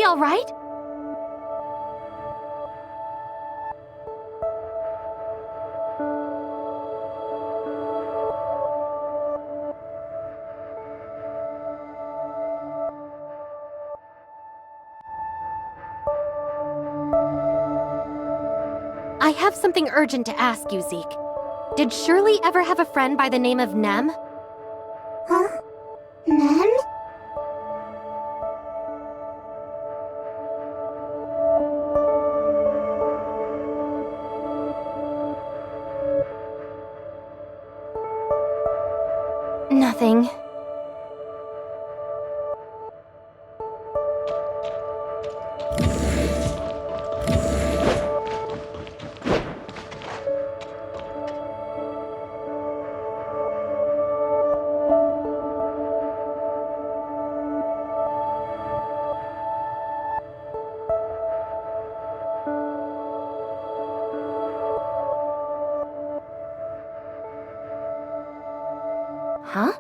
all right? I have something urgent to ask you, Zeke. Did Shirley ever have a friend by the name of Nem? Huh? Nem? Nothing. Huh?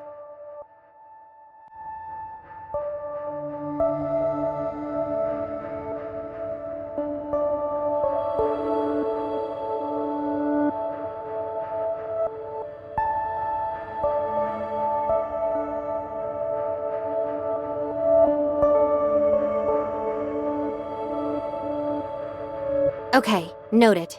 Okay, noted.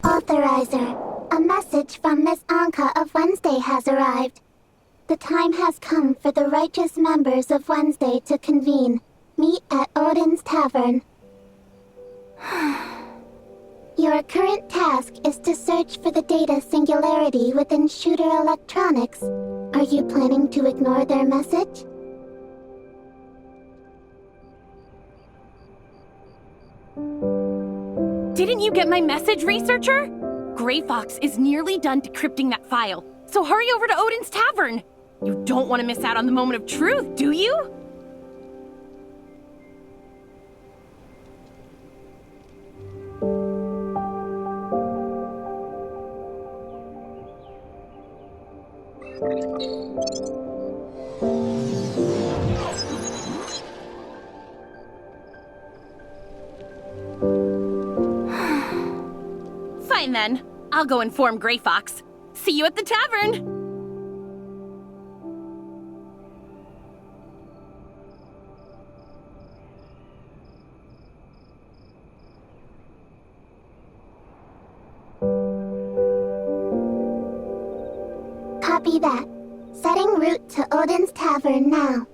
Authorizer, a message from Miss Anka of Wednesday has arrived. The time has come for the righteous members of Wednesday to convene. Meet at Odin's Tavern. Your current task is to search for the data singularity within Shooter Electronics. Are you planning to ignore their message? Didn't you get my message, researcher? Gray Fox is nearly done decrypting that file, so hurry over to Odin's Tavern. You don't want to miss out on the moment of truth, do you? Fine then. I'll go inform Gray Fox. See you at the tavern! Copy that. Setting route to Odin's Tavern now.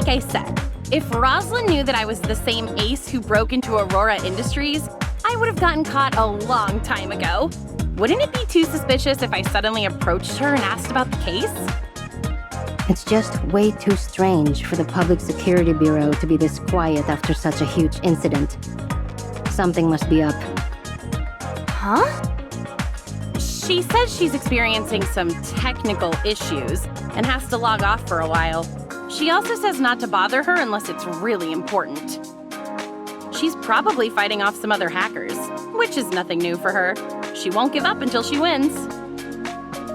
like I said, if Rosalind knew that I was the same ace who broke into Aurora Industries, I would have gotten caught a long time ago. Wouldn't it be too suspicious if I suddenly approached her and asked about the case? It's just way too strange for the Public Security Bureau to be this quiet after such a huge incident. Something must be up. Huh? She says she's experiencing some technical issues and has to log off for a while. She also says not to bother her unless it's really important. She's probably fighting off some other hackers, which is nothing new for her. She won't give up until she wins.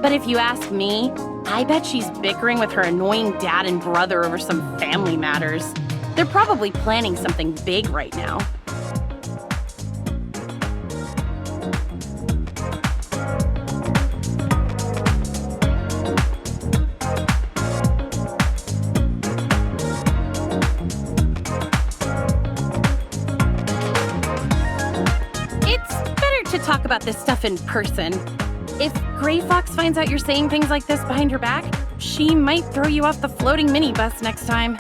But if you ask me, I bet she's bickering with her annoying dad and brother over some family matters. They're probably planning something big right now. Talk about this stuff in person. If Gray Fox finds out you're saying things like this behind her back, she might throw you off the floating minibus next time.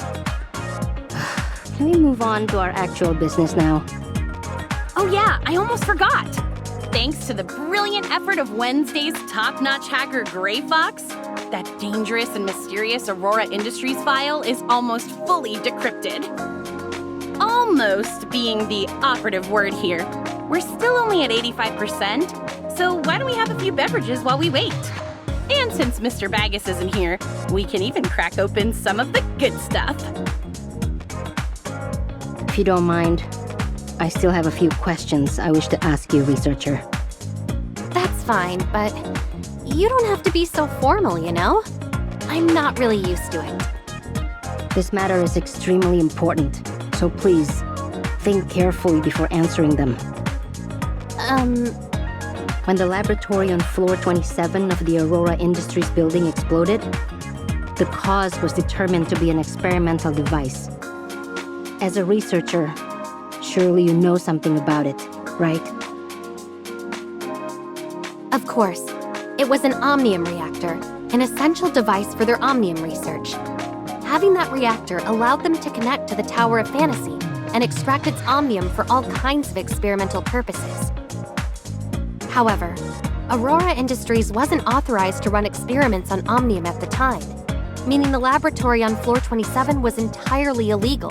Can we move on to our actual business now? Oh yeah, I almost forgot. Thanks to the brilliant effort of Wednesday's top-notch hacker Gray Fox, that dangerous and mysterious Aurora Industries file is almost fully decrypted. Almost being the operative word here. We're still only at 85%, so why don't we have a few beverages while we wait? And since Mr. Baggus isn't here, we can even crack open some of the good stuff. If you don't mind, I still have a few questions I wish to ask you, researcher. That's fine, but you don't have to be so formal, you know? I'm not really used to it. This matter is extremely important, so please, think carefully before answering them. When the laboratory on floor 27 of the Aurora Industries building exploded, the cause was determined to be an experimental device. As a researcher, surely you know something about it, right? Of course. It was an omnium reactor, an essential device for their omnium research. Having that reactor allowed them to connect to the Tower of Fantasy and extract its omnium for all kinds of experimental purposes. However, Aurora Industries wasn't authorized to run experiments on omnium at the time, meaning the laboratory on floor 27 was entirely illegal.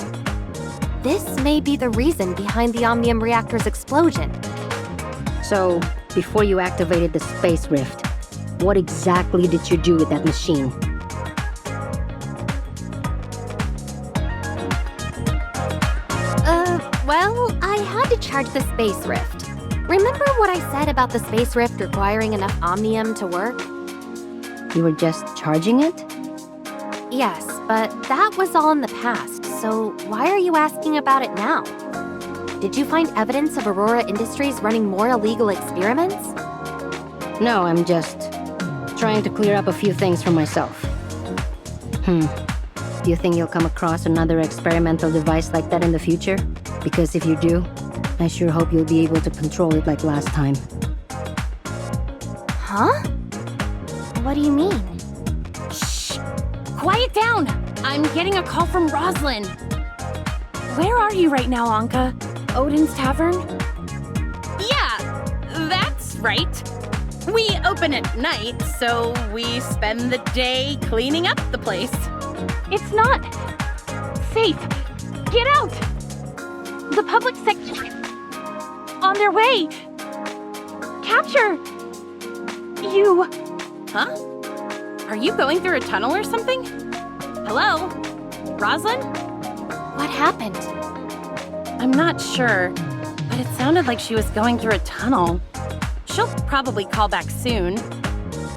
This may be the reason behind the omnium reactor's explosion. So, before you activated the space rift, what exactly did you do with that machine? Well, I had to charge the space rift. Remember what I said about the space rift requiring enough omnium to work? You were just charging it? Yes, but that was all in the past, so why are you asking about it now? Did you find evidence of Aurora Industries running more illegal experiments? No, I'm just trying to clear up a few things for myself. Do you think you'll come across another experimental device like that in the future? Because if you do, I sure hope you'll be able to control it like last time. Huh? What do you mean? Shh! Quiet down! I'm getting a call from Rosalind. Where are you right now, Anka? Odin's Tavern? Yeah, that's right. We open at night, so we spend the day cleaning up the place. It's not safe. Get out! The public sector on their way. Capture you. Huh? Are you going through a tunnel or something? Hello? Rosalind? What happened? I'm not sure, but it sounded like she was going through a tunnel. She'll probably call back soon.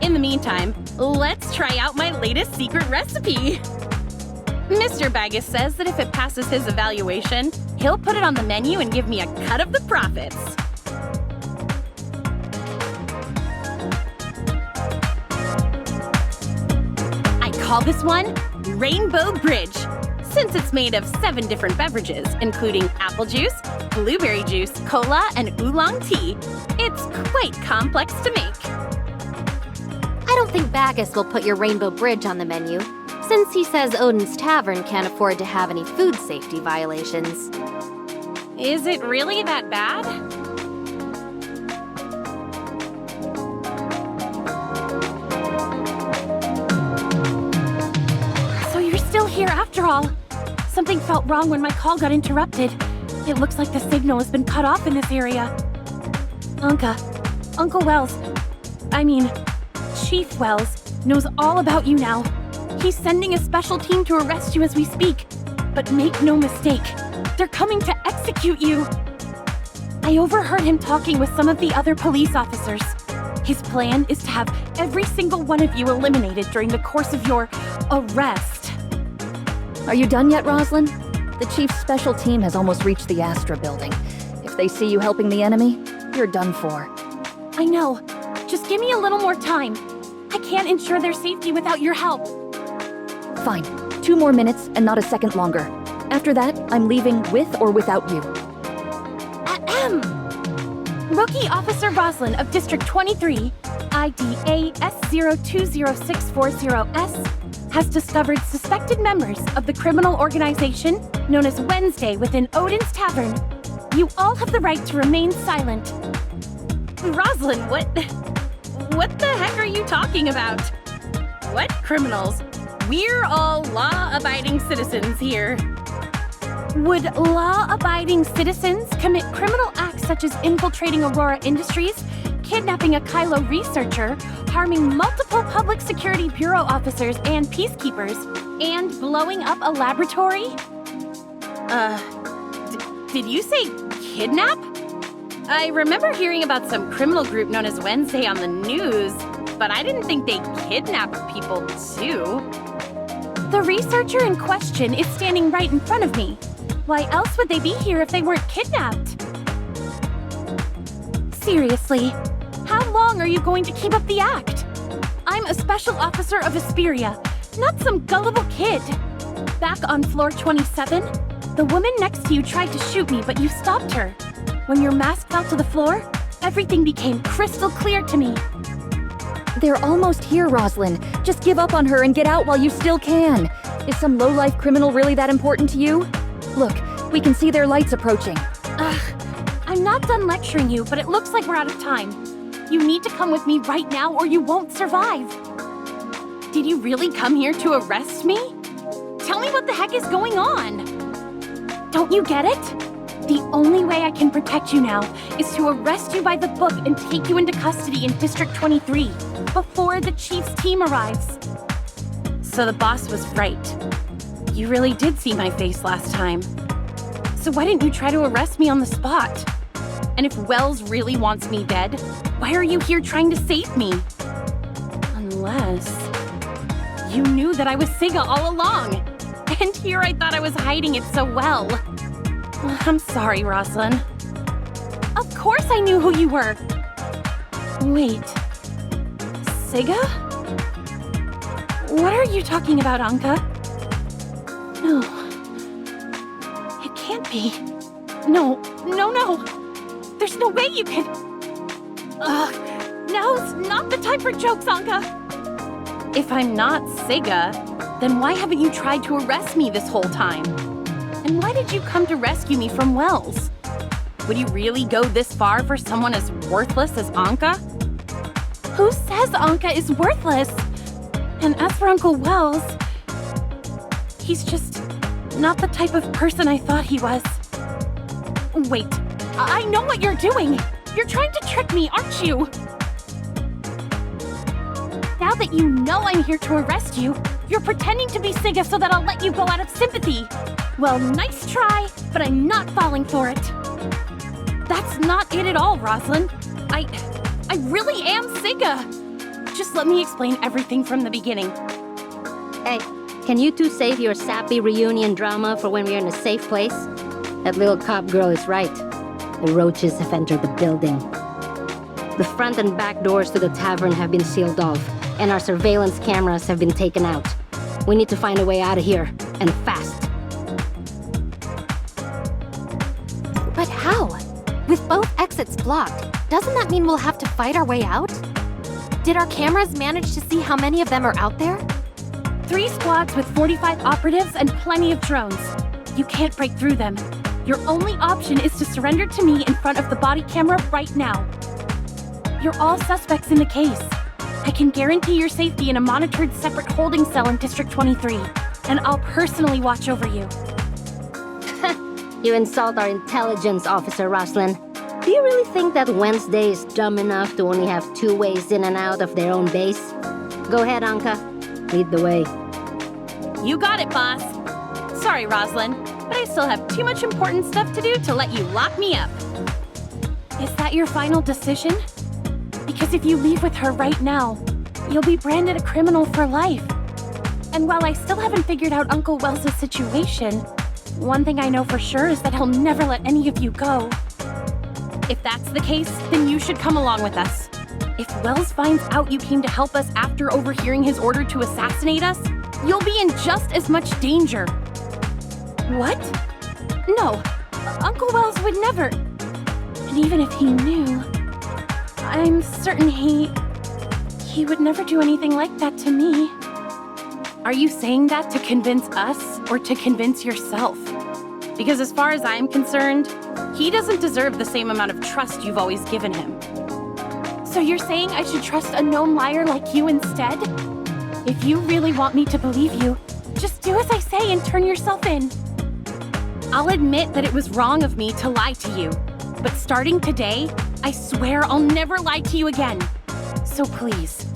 In the meantime, let's try out my latest secret recipe. Mr. Baggus says that if it passes his evaluation, he'll put it on the menu and give me a cut of the profits. I call this one Rainbow Bridge, since it's made of 7 different beverages, including apple juice, blueberry juice, cola, and oolong tea. It's quite complex to make. I don't think Baggus will put your Rainbow Bridge on the menu. Since he says Odin's Tavern can't afford to have any food safety violations. Is it really that bad? So you're still here after all. Something felt wrong when my call got interrupted. It looks like the signal has been cut off in this area. Uncle Wells, Chief Wells, knows all about you now. He's sending a special team to arrest you as we speak. But make no mistake, they're coming to execute you. I overheard him talking with some of the other police officers. His plan is to have every single one of you eliminated during the course of your arrest. Are you done yet, Rosalind? The Chief's special team has almost reached the Astra building. If they see you helping the enemy, you're done for. I know. Just give me a little more time. I can't ensure their safety without your help. Fine. 2 more minutes and not a second longer. After that, I'm leaving with or without you. Ahem. Rookie Officer Roslyn of District 23, ID AS020640S, has discovered suspected members of the criminal organization known as Wednesday within Odin's Tavern. You all have the right to remain silent. Roslyn, what the heck are you talking about? What criminals? We're all law-abiding citizens here. Would law-abiding citizens commit criminal acts such as infiltrating Aurora Industries, kidnapping a Kylo researcher, harming multiple Public Security Bureau officers and peacekeepers, and blowing up a laboratory? Did you say kidnap? I remember hearing about some criminal group known as Wednesday on the news, but I didn't think they kidnapped people too. The researcher in question is standing right in front of me. Why else would they be here if they weren't kidnapped? Seriously, how long are you going to keep up the act? I'm a special officer of Aesperia, not some gullible kid. Back on floor 27, the woman next to you tried to shoot me, but you stopped her. When your mask fell to the floor, everything became crystal clear to me. They're almost here, Rosalind. Just give up on her and get out while you still can. Is some low-life criminal really that important to you? Look, we can see their lights approaching. I'm not done lecturing you, but it looks like we're out of time. You need to come with me right now or you won't survive. Did you really come here to arrest me? Tell me what the heck is going on. Don't you get it? The only way I can protect you now is to arrest you by the book and take you into custody in District 23 before the Chief's team arrives. So the boss was right. You really did see my face last time. So why didn't you try to arrest me on the spot? And if Wells really wants me dead, why are you here trying to save me? Unless you knew that I was Siga all along. And here I thought I was hiding it so well. I'm sorry, Rosalind. Of course I knew who you were. Wait. Siga? What are you talking about, Anka? No. It can't be. No. There's no way you could... Now's not the time for jokes, Anka. If I'm not Siga, then why haven't you tried to arrest me this whole time? And why did you come to rescue me from Wells? Would you really go this far for someone as worthless as Anka? Who says Anka is worthless? And as for Uncle Wells, he's just not the type of person I thought he was. Wait, I know what you're doing. You're trying to trick me, aren't you? Now that you know I'm here to arrest you, you're pretending to be Siga so that I'll let you go out of sympathy. Well, nice try, but I'm not falling for it. That's not it at all, Rosalind. I really am Siga. Just let me explain everything from the beginning. Hey, can you two save your sappy reunion drama for when we're in a safe place? That little cop girl is right. The roaches have entered the building. The front and back doors to the tavern have been sealed off, and our surveillance cameras have been taken out. We need to find a way out of here, and fast. But how? With both exits blocked, doesn't that mean we'll have to fight our way out? Did our cameras manage to see how many of them are out there? 3 squads with 45 operatives and plenty of drones. You can't break through them. Your only option is to surrender to me in front of the body camera right now. You're all suspects in the case. I can guarantee your safety in a monitored separate holding cell in District 23, and I'll personally watch over you. You insult our intelligence officer, Roslyn. Do you really think that Wednesday is dumb enough to only have 2 ways in and out of their own base? Go ahead, Anka. Lead the way. You got it, boss. Sorry, Roslyn, but I still have too much important stuff to do to let you lock me up. Is that your final decision? Because if you leave with her right now, you'll be branded a criminal for life. And while I still haven't figured out Uncle Wells' situation, one thing I know for sure is that he'll never let any of you go. If that's the case, then you should come along with us. If Wells finds out you came to help us after overhearing his order to assassinate us, you'll be in just as much danger. What? No, Uncle Wells would never. And even if he knew, I'm certain he would never do anything like that to me. Are you saying that to convince us or to convince yourself? Because as far as I'm concerned, he doesn't deserve the same amount of trust you've always given him. So you're saying I should trust a known liar like you instead? If you really want me to believe you, just do as I say and turn yourself in. I'll admit that it was wrong of me to lie to you, but starting today, I swear I'll never lie to you again. So please,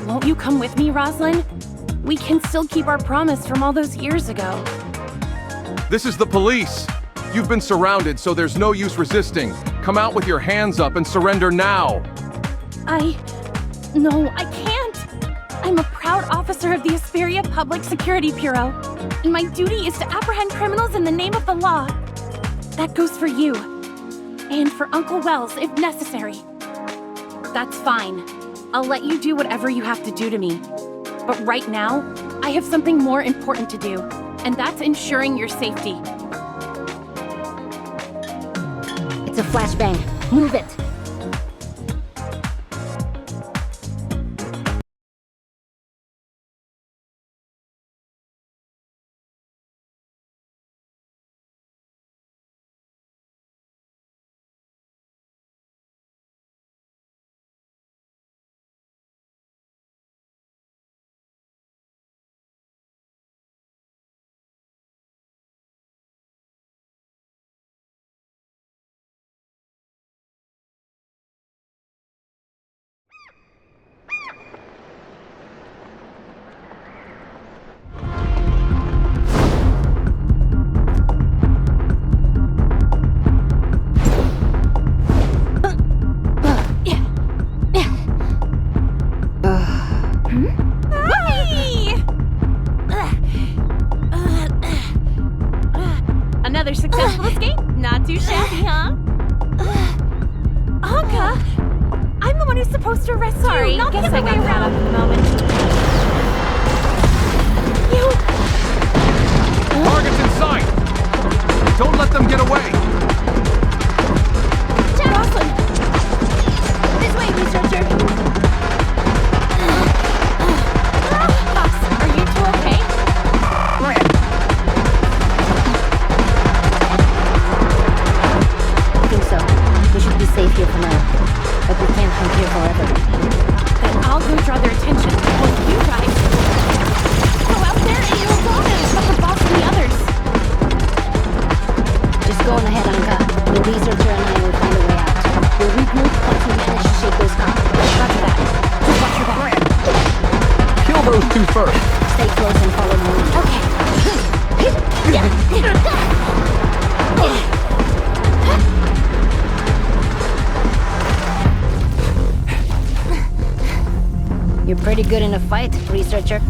won't you come with me, Roslyn? We can still keep our promise from all those years ago. This is the police! You've been surrounded, so there's no use resisting. Come out with your hands up and surrender now! No, I can't! I'm a proud officer of the Aesperia Public Security Bureau, and my duty is to apprehend criminals in the name of the law. That goes for you. And for Uncle Wells, if necessary. That's fine. I'll let you do whatever you have to do to me. But right now, I have something more important to do, and that's ensuring your safety. It's a flashbang. Move it! Another successful escape? Not too shabby, huh? Anka! I'm the one who's supposed to arrest you, not the other way around. At the moment. You... Target's in sight! Don't let them get away! Roslyn! This way, researcher! Boss, are you two okay? I think so. We should be safe here for now. But we can't hunt here forever. Then I'll go draw their attention while you guys go out there and you'll go and stop the boss and the others. Just go on ahead, Anka. The researcher and I will find a way out. We'll regroup once we manage to shake those cops. Roger that. Just watch your back. Kill those two first! Stay close and follow me. Okay. You're pretty good in a fight, researcher.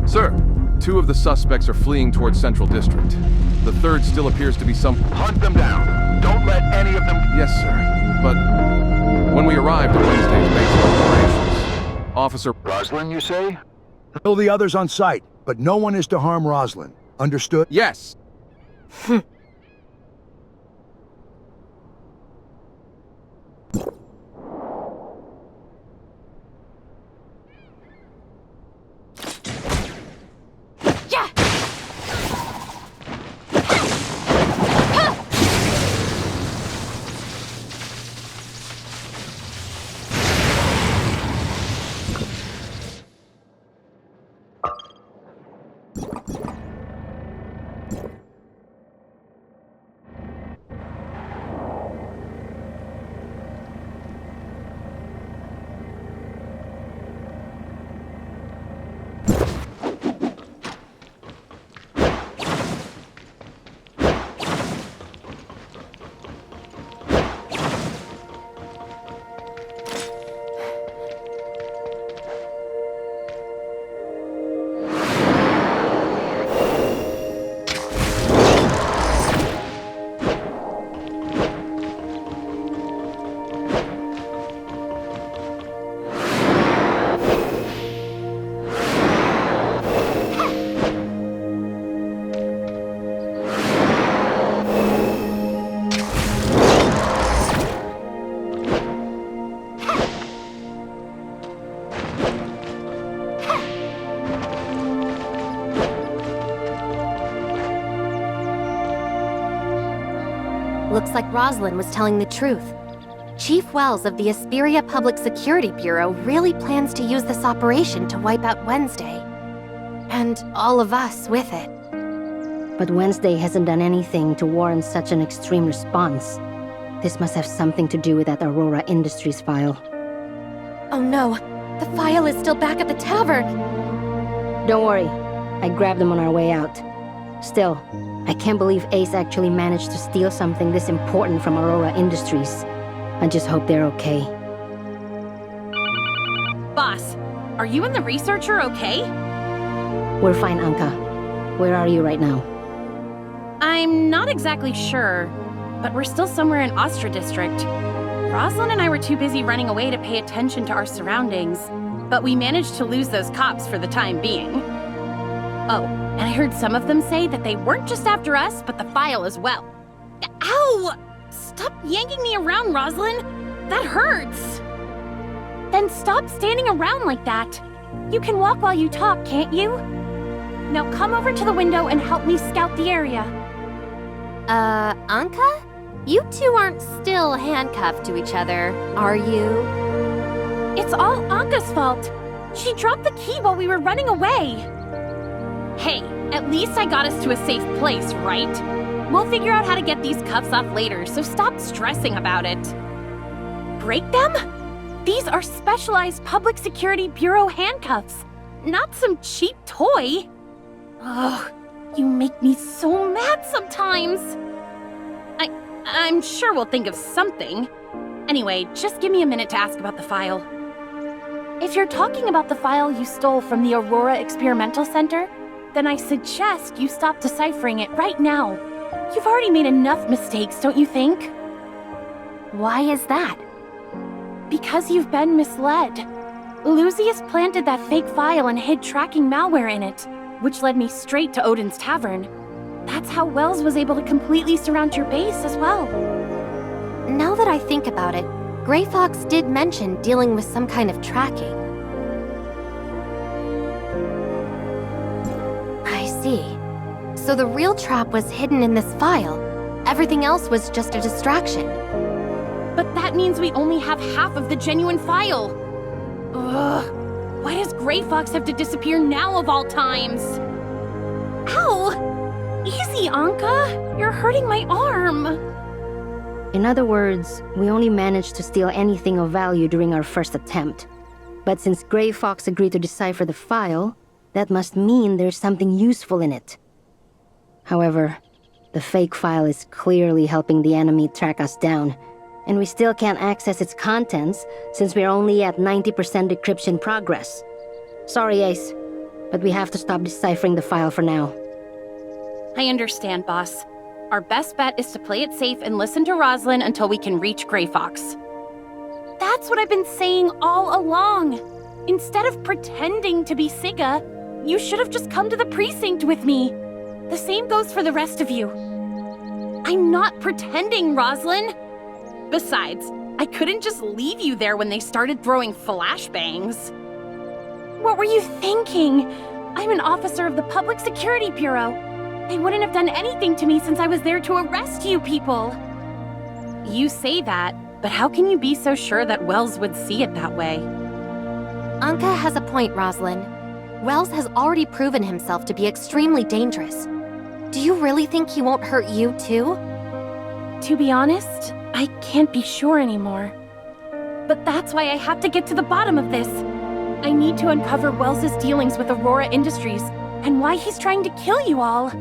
Sir, 2 of the suspects are fleeing towards Central District. The third still appears to be some... Hunt them down. Don't let any of them... Yes, sir. But when we arrived at Wednesday's base of operations, Officer... Roslyn, you say? Kill the others on sight, but no one is to harm Roslyn. Understood? Yes! Looks like Rosalind was telling the truth. Chief Wells of the Aesperia Public Security Bureau really plans to use this operation to wipe out Wednesday. And all of us with it. But Wednesday hasn't done anything to warrant such an extreme response. This must have something to do with that Aurora Industries file. Oh no, the file is still back at the tavern! Don't worry, I grabbed them on our way out. Still, I can't believe Ace actually managed to steal something this important from Aurora Industries. I just hope they're okay. Boss, are you and the researcher okay? We're fine, Anka. Where are you right now? I'm not exactly sure, but we're still somewhere in Astra District. Rosalind and I were too busy running away to pay attention to our surroundings, but we managed to lose those cops for the time being. Oh, and I heard some of them say that they weren't just after us, but the file as well. Ow! Stop yanking me around, Rosalind! That hurts! Then stop standing around like that. You can walk while you talk, can't you? Now come over to the window and help me scout the area. Anka? You two aren't still handcuffed to each other, are you? It's all Anka's fault. She dropped the key while we were running away. Hey, at least I got us to a safe place, right? We'll figure out how to get these cuffs off later, so stop stressing about it. Break them? These are specialized Public Security Bureau handcuffs, not some cheap toy. Ugh, you make me so mad sometimes. I'm sure we'll think of something. Anyway, just give me a minute to ask about the file. If you're talking about the file you stole from the Aurora Experimental Center, then I suggest you stop deciphering it right now. You've already made enough mistakes, don't you think? Why is that? Because you've been misled. Lucius planted that fake file and hid tracking malware in it, which led me straight to Odin's Tavern. That's how Wells was able to completely surround your base as well. Now that I think about it, Grey Fox did mention dealing with some kind of tracking. I see. So the real trap was hidden in this file. Everything else was just a distraction. But that means we only have half of the genuine file. Ugh. Why does Grey Fox have to disappear now of all times? Ow! Easy, Anka! You're hurting my arm! In other words, we only managed to steal anything of value during our first attempt. But since Grey Fox agreed to decipher the file, that must mean there's something useful in it. However, the fake file is clearly helping the enemy track us down, and we still can't access its contents since we're only at 90% decryption progress. Sorry, Ace, but we have to stop deciphering the file for now. I understand, boss. Our best bet is to play it safe and listen to Rosalind until we can reach Grey Fox. That's what I've been saying all along. Instead of pretending to be Siga, you should have just come to the precinct with me. The same goes for the rest of you. I'm not pretending, Rosalind. Besides, I couldn't just leave you there when they started throwing flashbangs. What were you thinking? I'm an officer of the Public Security Bureau. They wouldn't have done anything to me since I was there to arrest you people. You say that, but how can you be so sure that Wells would see it that way? Anka has a point, Rosalind. Wells has already proven himself to be extremely dangerous. Do you really think he won't hurt you too? To be honest, I can't be sure anymore. But that's why I have to get to the bottom of this. I need to uncover Wells' dealings with Aurora Industries and why he's trying to kill you all.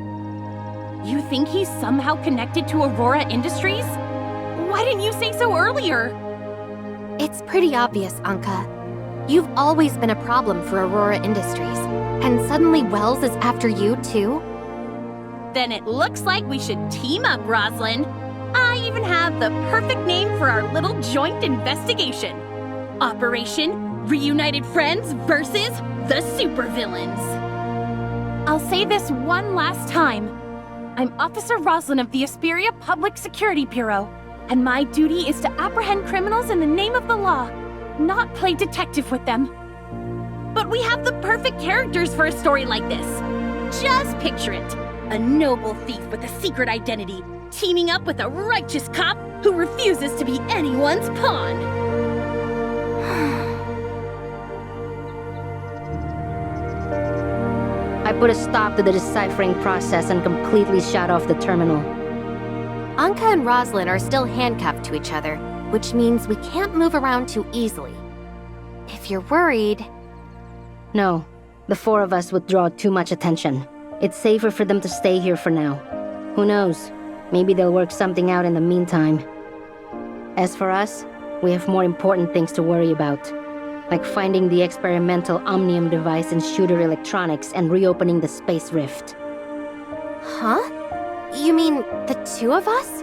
You think he's somehow connected to Aurora Industries? Why didn't you say so earlier? It's pretty obvious, Anka. You've always been a problem for Aurora Industries, and suddenly Wells is after you too? Then it looks like we should team up, Rosalind. I even have the perfect name for our little joint investigation. Operation Reunited Friends versus the Supervillains. I'll say this one last time. I'm Officer Rosalind of the Aesperia Public Security Bureau, and my duty is to apprehend criminals in the name of the law, not play detective with them. But we have the perfect characters for a story like this. Just picture it. A noble thief with a secret identity teaming up with a righteous cop who refuses to be anyone's pawn. I put a stop to the deciphering process and completely shut off the terminal. Anka and Roslyn are still handcuffed to each other, which means we can't move around too easily. If you're worried... No, the four of us would draw too much attention. It's safer for them to stay here for now. Who knows? Maybe they'll work something out in the meantime. As for us, we have more important things to worry about. Like finding the experimental Omnium device in Shooter Electronics and reopening the space rift. Huh? You mean the two of us?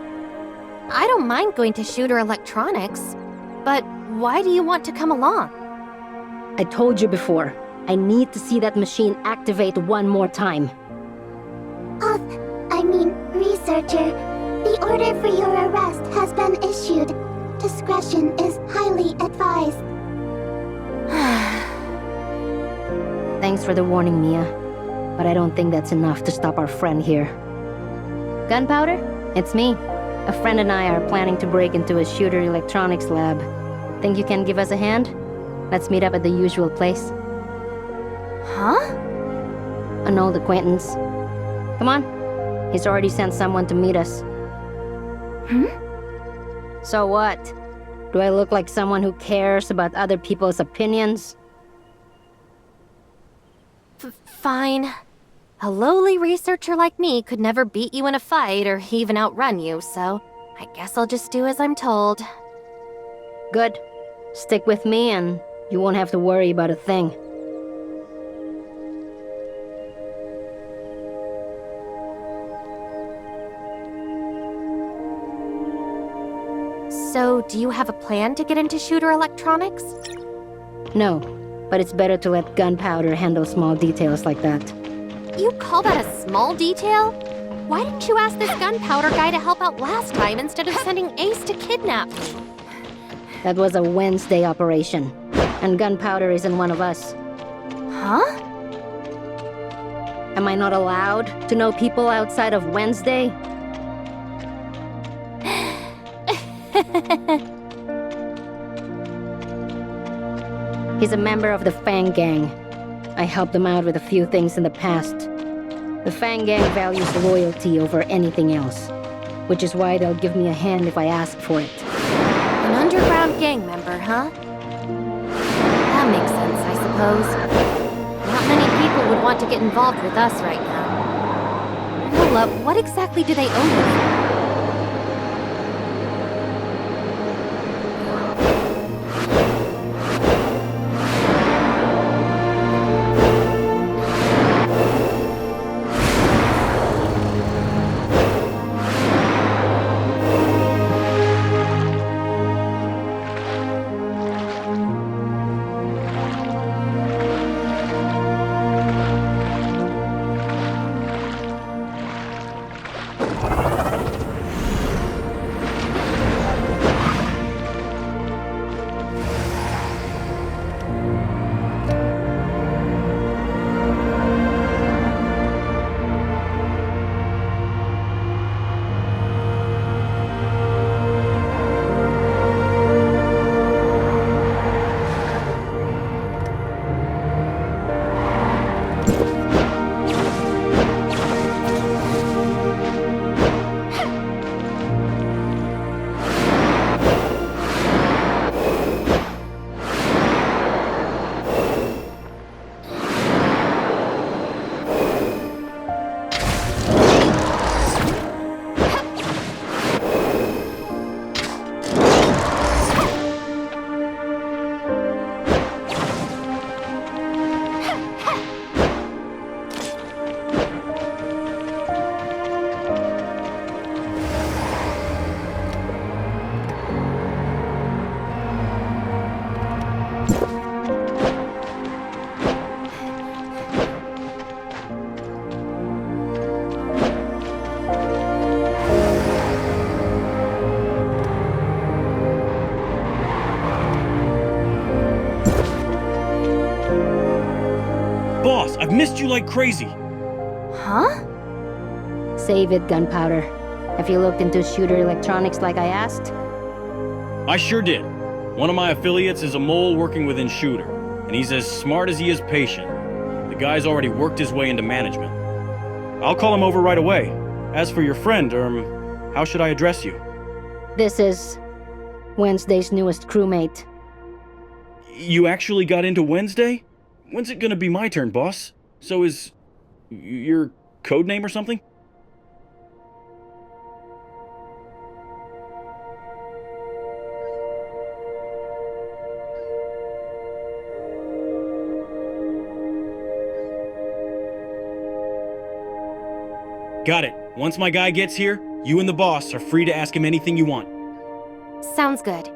I don't mind going to Shooter Electronics, but why do you want to come along? I told you before, I need to see that machine activate one more time. Researcher, the order for your arrest has been issued. Discretion is highly advised. Thanks for the warning, Mia. But I don't think that's enough to stop our friend here. Gunpowder? It's me. A friend and I are planning to break into a Shooter Electronics lab. Think you can give us a hand? Let's meet up at the usual place. Huh? An old acquaintance. Come on. He's already sent someone to meet us. So what? Do I look like someone who cares about other people's opinions? Fine. A lowly researcher like me could never beat you in a fight or even outrun you, so I guess I'll just do as I'm told. Good. Stick with me and you won't have to worry about a thing. So, do you have a plan to get into Shooter Electronics? No, but it's better to let Gunpowder handle small details like that. You call that a small detail? Why didn't you ask this Gunpowder guy to help out last time instead of sending Ace to kidnap me? That was a Wednesday operation, and Gunpowder isn't one of us. Huh? Am I not allowed to know people outside of Wednesday? He's a member of the Fang Gang. I helped him out with a few things in the past. The Fang Gang values loyalty over anything else, which is why they'll give me a hand if I ask for it. An underground gang member, huh? That makes sense, I suppose. Not many people would want to get involved with us right now. Nola, what exactly do they owe you? Boss, I've missed you like crazy. Huh? Save it, Gunpowder. Have you looked into Shooter Electronics like I asked? I sure did. One of my affiliates is a mole working within Shooter, and he's as smart as he is patient. The guy's already worked his way into management. I'll call him over right away. As for your friend, how should I address you? This is Wednesday's newest crewmate. You actually got into Wednesday? When's it gonna be my turn, boss? So is your code name or something? Got it. Once my guy gets here, you and the boss are free to ask him anything you want. Sounds good.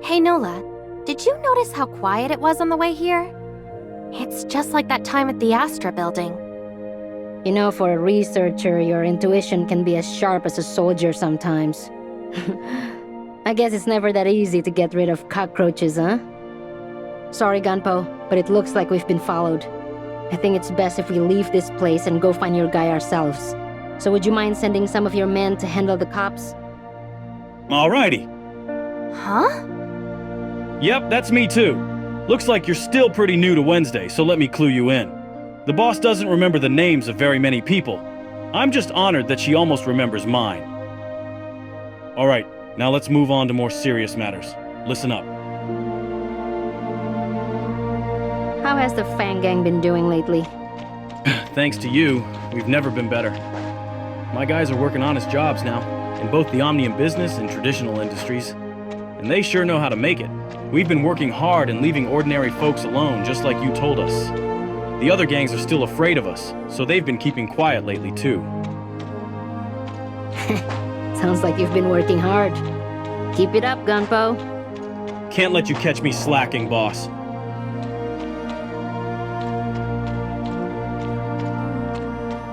Hey, Nola, did you notice how quiet it was on the way here? It's just like that time at the Astra building. You know, for a researcher, your intuition can be as sharp as a soldier sometimes. I guess it's never that easy to get rid of cockroaches, huh? Sorry, Gunpo, but it looks like we've been followed. I think it's best if we leave this place and go find your guy ourselves. So would you mind sending some of your men to handle the cops? Alrighty. Huh? Yep, that's me too. Looks like you're still pretty new to Wednesday, so let me clue you in. The boss doesn't remember the names of very many people. I'm just honored that she almost remembers mine. Alright, now let's move on to more serious matters. Listen up. How has the Fang Gang been doing lately? Thanks to you, we've never been better. My guys are working honest jobs now, in both the Omnium business and traditional industries. And they sure know how to make it. We've been working hard and leaving ordinary folks alone, just like you told us. The other gangs are still afraid of us, so they've been keeping quiet lately too. Sounds like you've been working hard. Keep it up, Gunpo. Can't let you catch me slacking, boss.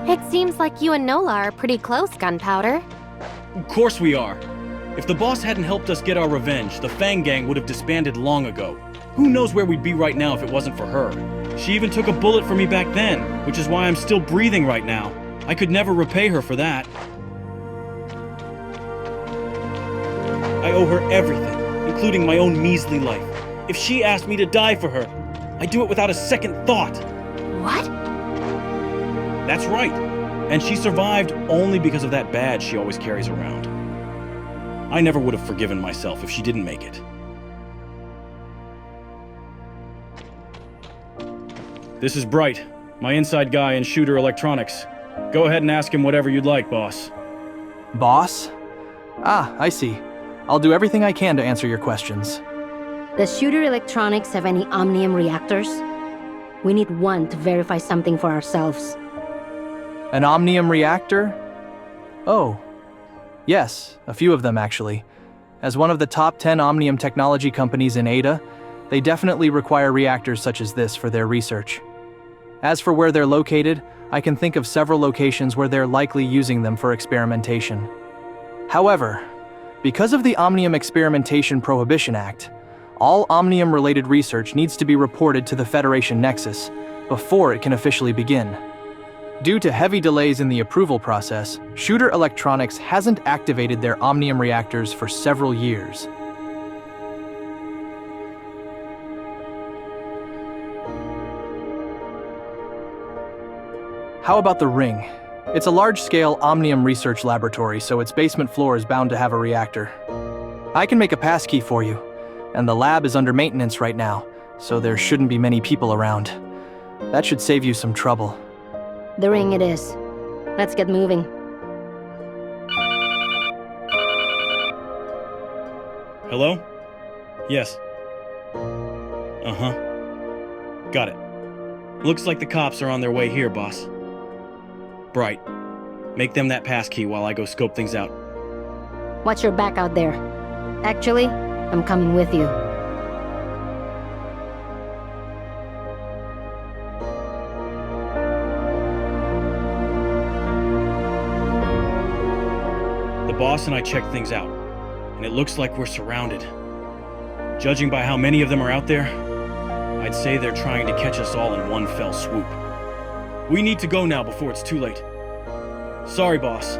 It seems like you and Nola are pretty close, Gunpowder. Of course we are. If the boss hadn't helped us get our revenge, the Fang Gang would have disbanded long ago. Who knows where we'd be right now if it wasn't for her? She even took a bullet for me back then, which is why I'm still breathing right now. I could never repay her for that. I owe her everything, including my own measly life. If she asked me to die for her, I'd do it without a second thought. What? That's right. And she survived only because of that badge she always carries around. I never would have forgiven myself if she didn't make it. This is Bright, my inside guy in Shooter Electronics. Go ahead and ask him whatever you'd like, boss. Boss? Ah, I see. I'll do everything I can to answer your questions. Does Shooter Electronics have any Omnium reactors? We need one to verify something for ourselves. An Omnium reactor? Oh. Yes, a few of them actually. As one of the top 10 Omnium technology companies in Ada, they definitely require reactors such as this for their research. As for where they're located, I can think of several locations where they're likely using them for experimentation. However, because of the Omnium Experimentation Prohibition Act, all Omnium-related research needs to be reported to the Federation Nexus before it can officially begin. Due to heavy delays in the approval process, Shooter Electronics hasn't activated their Omnium reactors for several years. How about the Ring? It's a large-scale Omnium research laboratory, so its basement floor is bound to have a reactor. I can make a passkey for you, and the lab is under maintenance right now, so there shouldn't be many people around. That should save you some trouble. The Ring it is. Let's get moving. Hello? Yes. Uh-huh. Got it. Looks like the cops are on their way here, boss. Bright. Make them that passkey while I go scope things out. Watch your back out there. Actually, I'm coming with you. The boss and I checked things out, and it looks like we're surrounded. Judging by how many of them are out there, I'd say they're trying to catch us all in one fell swoop. We need to go now before it's too late. Sorry, boss,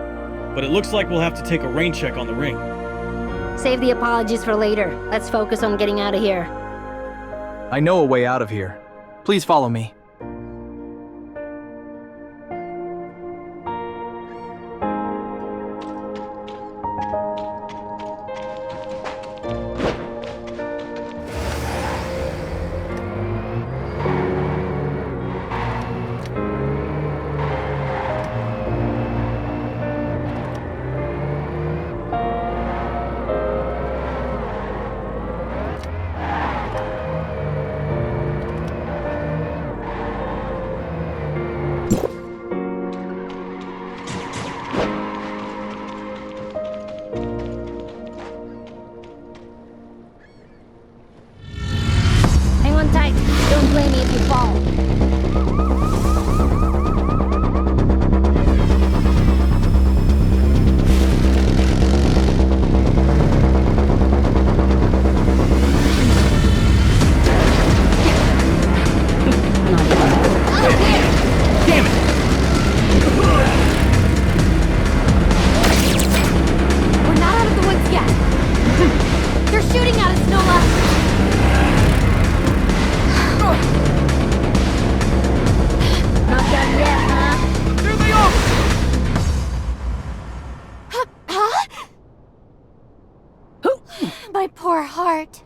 but it looks like we'll have to take a rain check on the ring. Save the apologies for later. Let's focus on getting out of here. I know a way out of here. Please follow me. Hang on tight. Don't blame me if you fall. Damn it! We're not out of the woods yet. They're shooting at us, Nola. Not done yet, huh? There they are! My poor heart.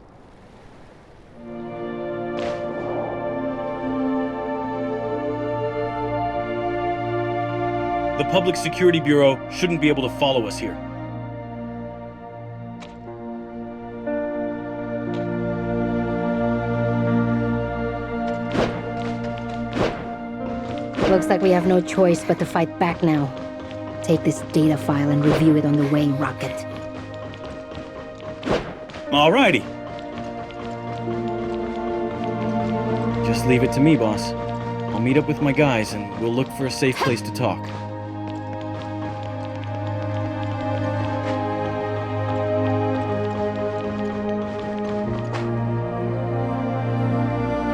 The Public Security Bureau shouldn't be able to follow us here. Looks like we have no choice but to fight back now. Take this data file and review it on the way, Rocket. Alrighty. Just leave it to me, boss. I'll meet up with my guys and we'll look for a safe place to talk.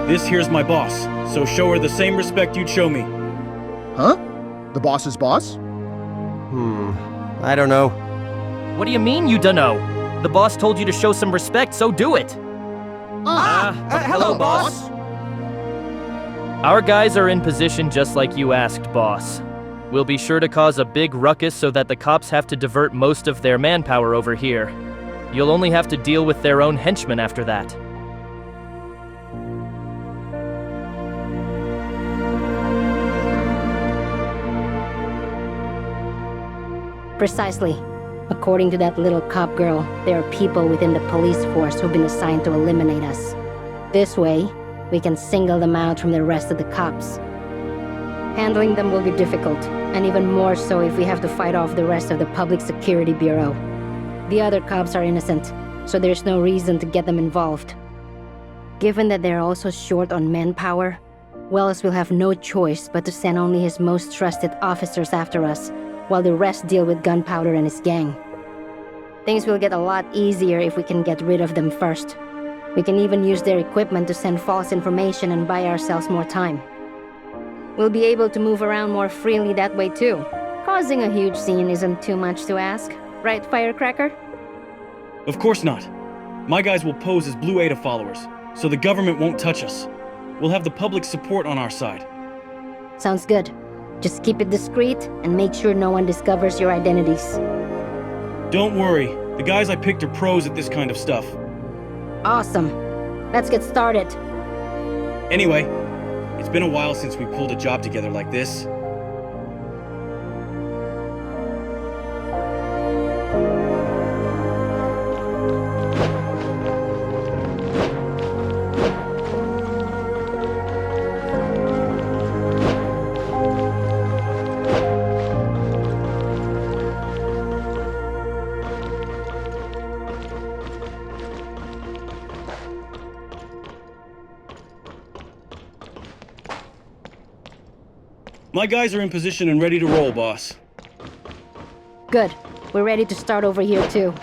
This here's my boss, so show her the same respect you'd show me. Huh? The boss's boss? I don't know. What do you mean you dunno? The boss told you to show some respect, so do it. Hello, boss. Our guys are in position just like you asked, boss. We'll be sure to cause a big ruckus so that the cops have to divert most of their manpower over here. You'll only have to deal with their own henchmen after that. Precisely. According to that little cop girl, there are people within the police force who've been assigned to eliminate us. This way, we can single them out from the rest of the cops. Handling them will be difficult, and even more so if we have to fight off the rest of the Public Security Bureau. The other cops are innocent, so there's no reason to get them involved. Given that they're also short on manpower, Wells will have no choice but to send only his most trusted officers after us, while the rest deal with Gunpowder and his gang. Things will get a lot easier if we can get rid of them first. We can even use their equipment to send false information and buy ourselves more time. We'll be able to move around more freely that way too. Causing a huge scene isn't too much to ask, right, Firecracker? Of course not. My guys will pose as Blue Ada followers, so the government won't touch us. We'll have the public support on our side. Sounds good. Just keep it discreet and make sure no one discovers your identities. Don't worry, the guys I picked are pros at this kind of stuff. Awesome. Let's get started. Anyway, it's been a while since we pulled a job together like this. My guys are in position and ready to roll, boss. Good. We're ready to start over here too.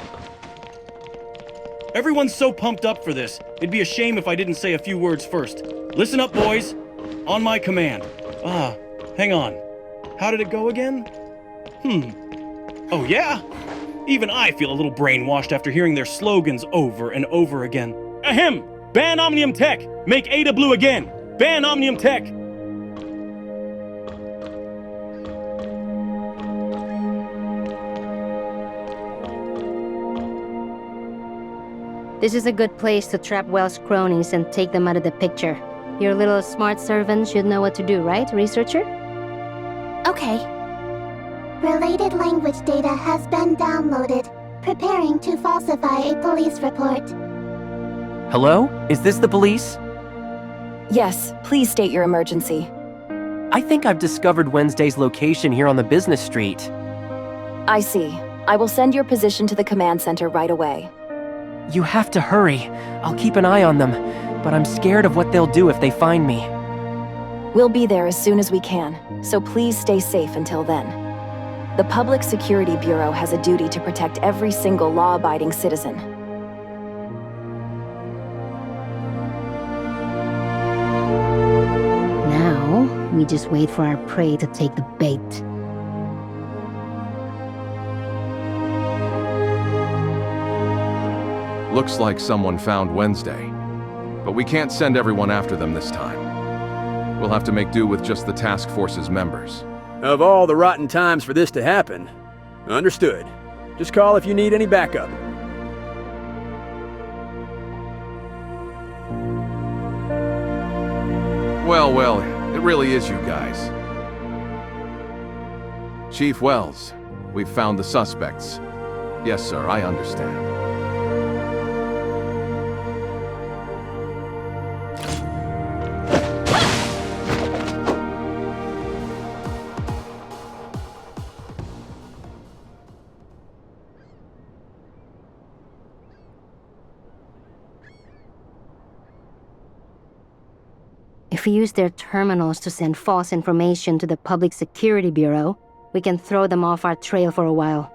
Everyone's so pumped up for this. It'd be a shame if I didn't say a few words first. Listen up, boys. On my command. Hang on. How did it go again? Oh yeah? Even I feel a little brainwashed after hearing their slogans over and over again. Ahem! Ban Omnium Tech! Make Ada blue again! Ban Omnium Tech! This is a good place to trap Wells' cronies and take them out of the picture. Your little smart servant should know what to do, right, researcher? Okay. Related language data has been downloaded. Preparing to falsify a police report. Hello? Is this the police? Yes, please state your emergency. I think I've discovered Wednesday's location here on the business street. I see. I will send your position to the command center right away. You have to hurry. I'll keep an eye on them, but I'm scared of what they'll do if they find me. We'll be there as soon as we can, so please stay safe until then. The Public Security Bureau has a duty to protect every single law-abiding citizen. Now, we just wait for our prey to take the bait. Looks like someone found Wednesday. But we can't send everyone after them this time. We'll have to make do with just the task force's members. Of all the rotten times for this to happen. Understood. Just call if you need any backup. Well, it really is you guys. Chief Wells, we've found the suspects. Yes, sir, I understand. If we use their terminals to send false information to the Public Security Bureau, we can throw them off our trail for a while.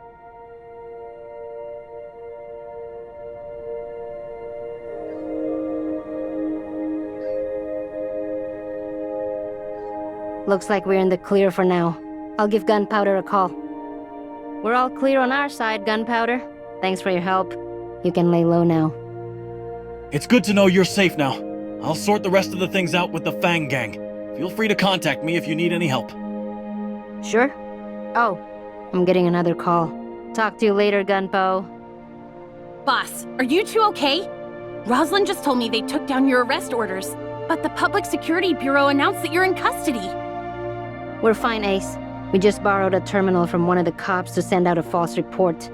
Looks like we're in the clear for now. I'll give Gunpowder a call. We're all clear on our side, Gunpowder. Thanks for your help. You can lay low now. It's good to know you're safe now. I'll sort the rest of the things out with the Fang Gang. Feel free to contact me if you need any help. Sure. Oh, I'm getting another call. Talk to you later, Gunpo. Boss, are you two okay? Rosalind just told me they took down your arrest orders, but the Public Security Bureau announced that you're in custody. We're fine, Ace. We just borrowed a terminal from one of the cops to send out a false report.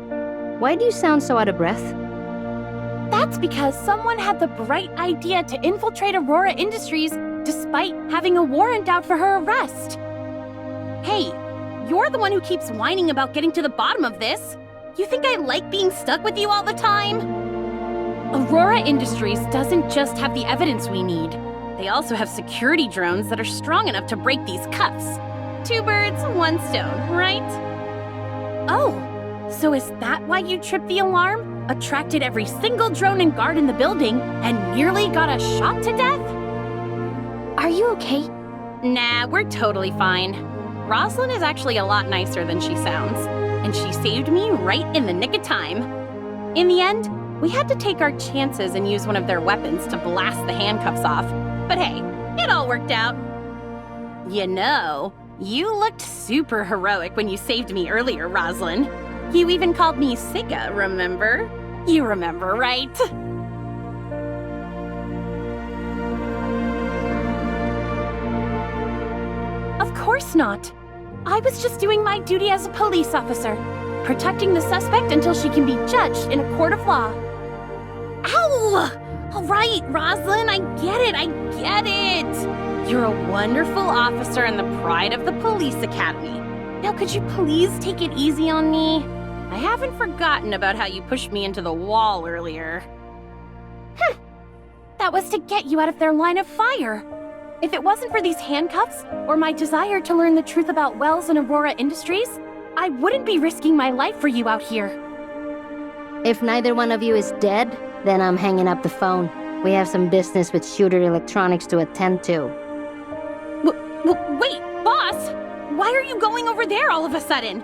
Why do you sound so out of breath? That's because someone had the bright idea to infiltrate Aurora Industries despite having a warrant out for her arrest. Hey, you're the one who keeps whining about getting to the bottom of this. You think I like being stuck with you all the time? Aurora Industries doesn't just have the evidence we need. They also have security drones that are strong enough to break these cuffs. 2 birds, 1 stone, right? Oh, so is that why you tripped the alarm? Attracted every single drone and guard in the building, and nearly got us shot to death? Are you okay? Nah, we're totally fine. Rosalind is actually a lot nicer than she sounds, and she saved me right in the nick of time. In the end, we had to take our chances and use one of their weapons to blast the handcuffs off. But hey, it all worked out. You know, you looked super heroic when you saved me earlier, Rosalind. You even called me Sika, remember? You remember, right? Of course not. I was just doing my duty as a police officer, protecting the suspect until she can be judged in a court of law. Ow! All right, Rosalind, I get it. You're a wonderful officer and the pride of the police academy. Now, could you please take it easy on me? I haven't forgotten about how you pushed me into the wall earlier. That was to get you out of their line of fire. If it wasn't for these handcuffs, or my desire to learn the truth about Wells and Aurora Industries, I wouldn't be risking my life for you out here. If neither one of you is dead, then I'm hanging up the phone. We have some business with Shooter Electronics to attend to. Wait, boss! Why are you going over there all of a sudden?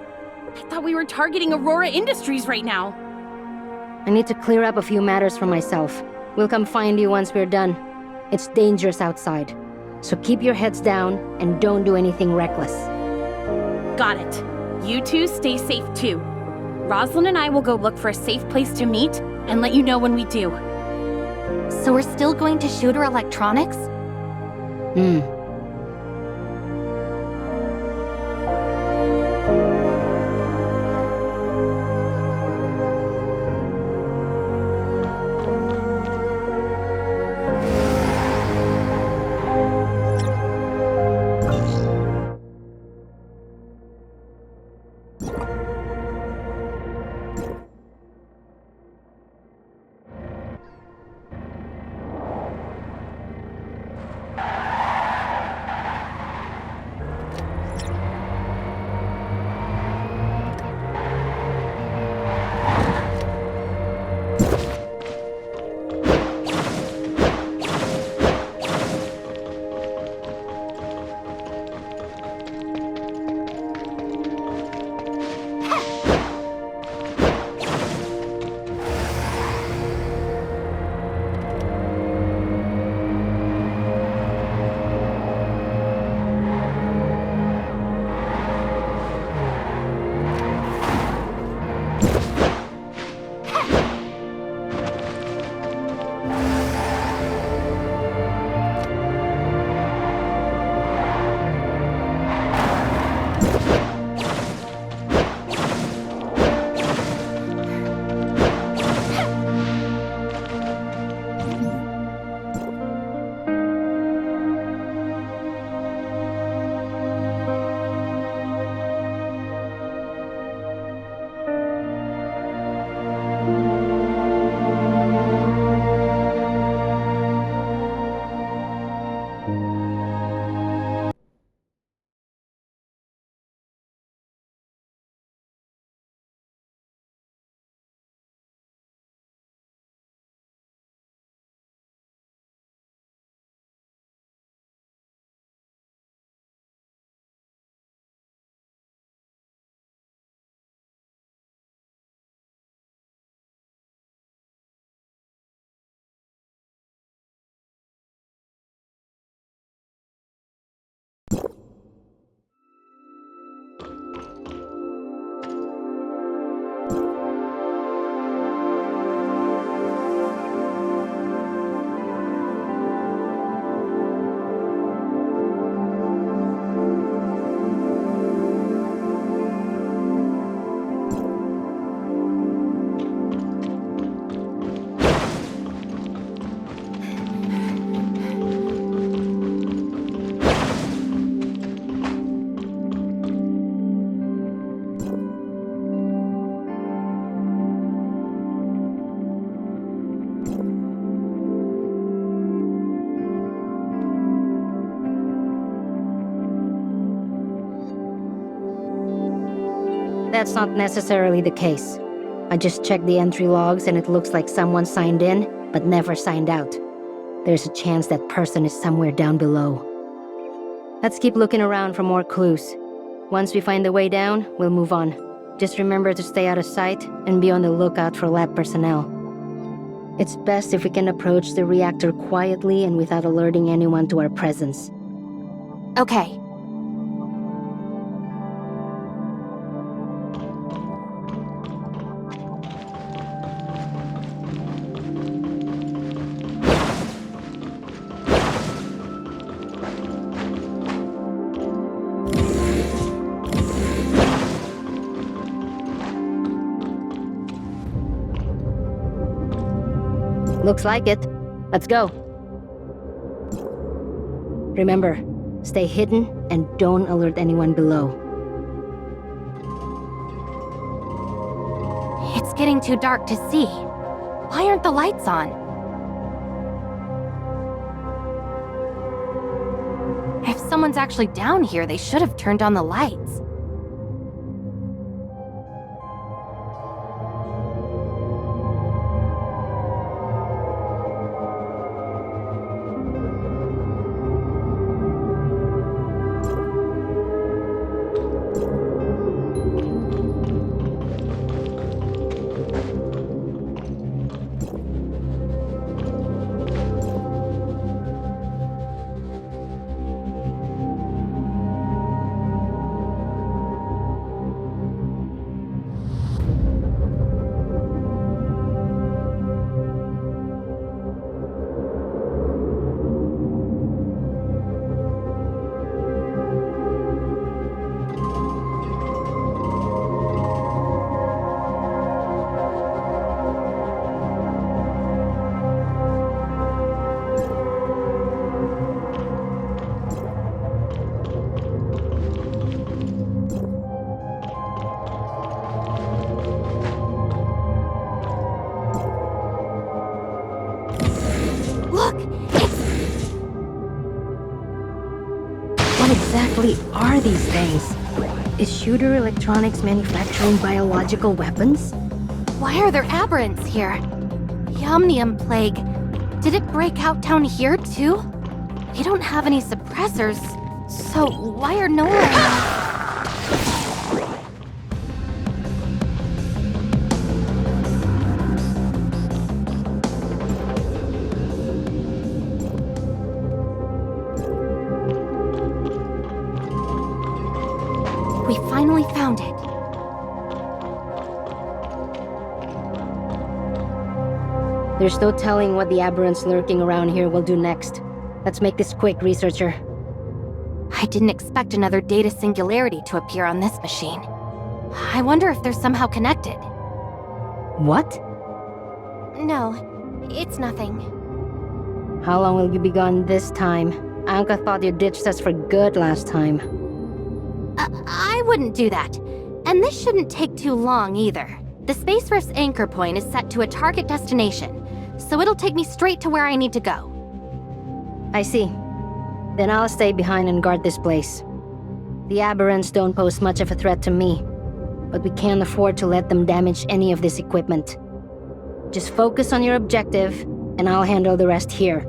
I thought we were targeting Aurora Industries right now. I need to clear up a few matters for myself. We'll come find you once we're done. It's dangerous outside, so keep your heads down and don't do anything reckless. Got it. You two stay safe too. Rosalind and I will go look for a safe place to meet and let you know when we do. So we're still going to shoot her electronics? That's not necessarily the case. I just checked the entry logs and it looks like someone signed in, but never signed out. There's a chance that person is somewhere down below. Let's keep looking around for more clues. Once we find the way down, we'll move on. Just remember to stay out of sight and be on the lookout for lab personnel. It's best if we can approach the reactor quietly and without alerting anyone to our presence. Okay. Looks like it. Let's go. Remember, stay hidden and don't alert anyone below. It's getting too dark to see. Why aren't the lights on? If someone's actually down here, they should have turned on the lights. exactly are these things? Is Shooter Electronics manufacturing biological weapons? Why are there aberrants here? The Omnium Plague. Did it break out down here, too? We don't have any suppressors, so why are no one... We finally found it. There's no telling what the aberrants lurking around here will do next. Let's make this quick, researcher. I didn't expect another data singularity to appear on this machine. I wonder if they're somehow connected. What? No, it's nothing. How long will you be gone this time? Anka thought you ditched us for good last time. I wouldn't do that. And this shouldn't take too long either. The Space Rift's anchor point is set to a target destination, so it'll take me straight to where I need to go. I see. Then I'll stay behind and guard this place. The aberrants don't pose much of a threat to me, but we can't afford to let them damage any of this equipment. Just focus on your objective, and I'll handle the rest here.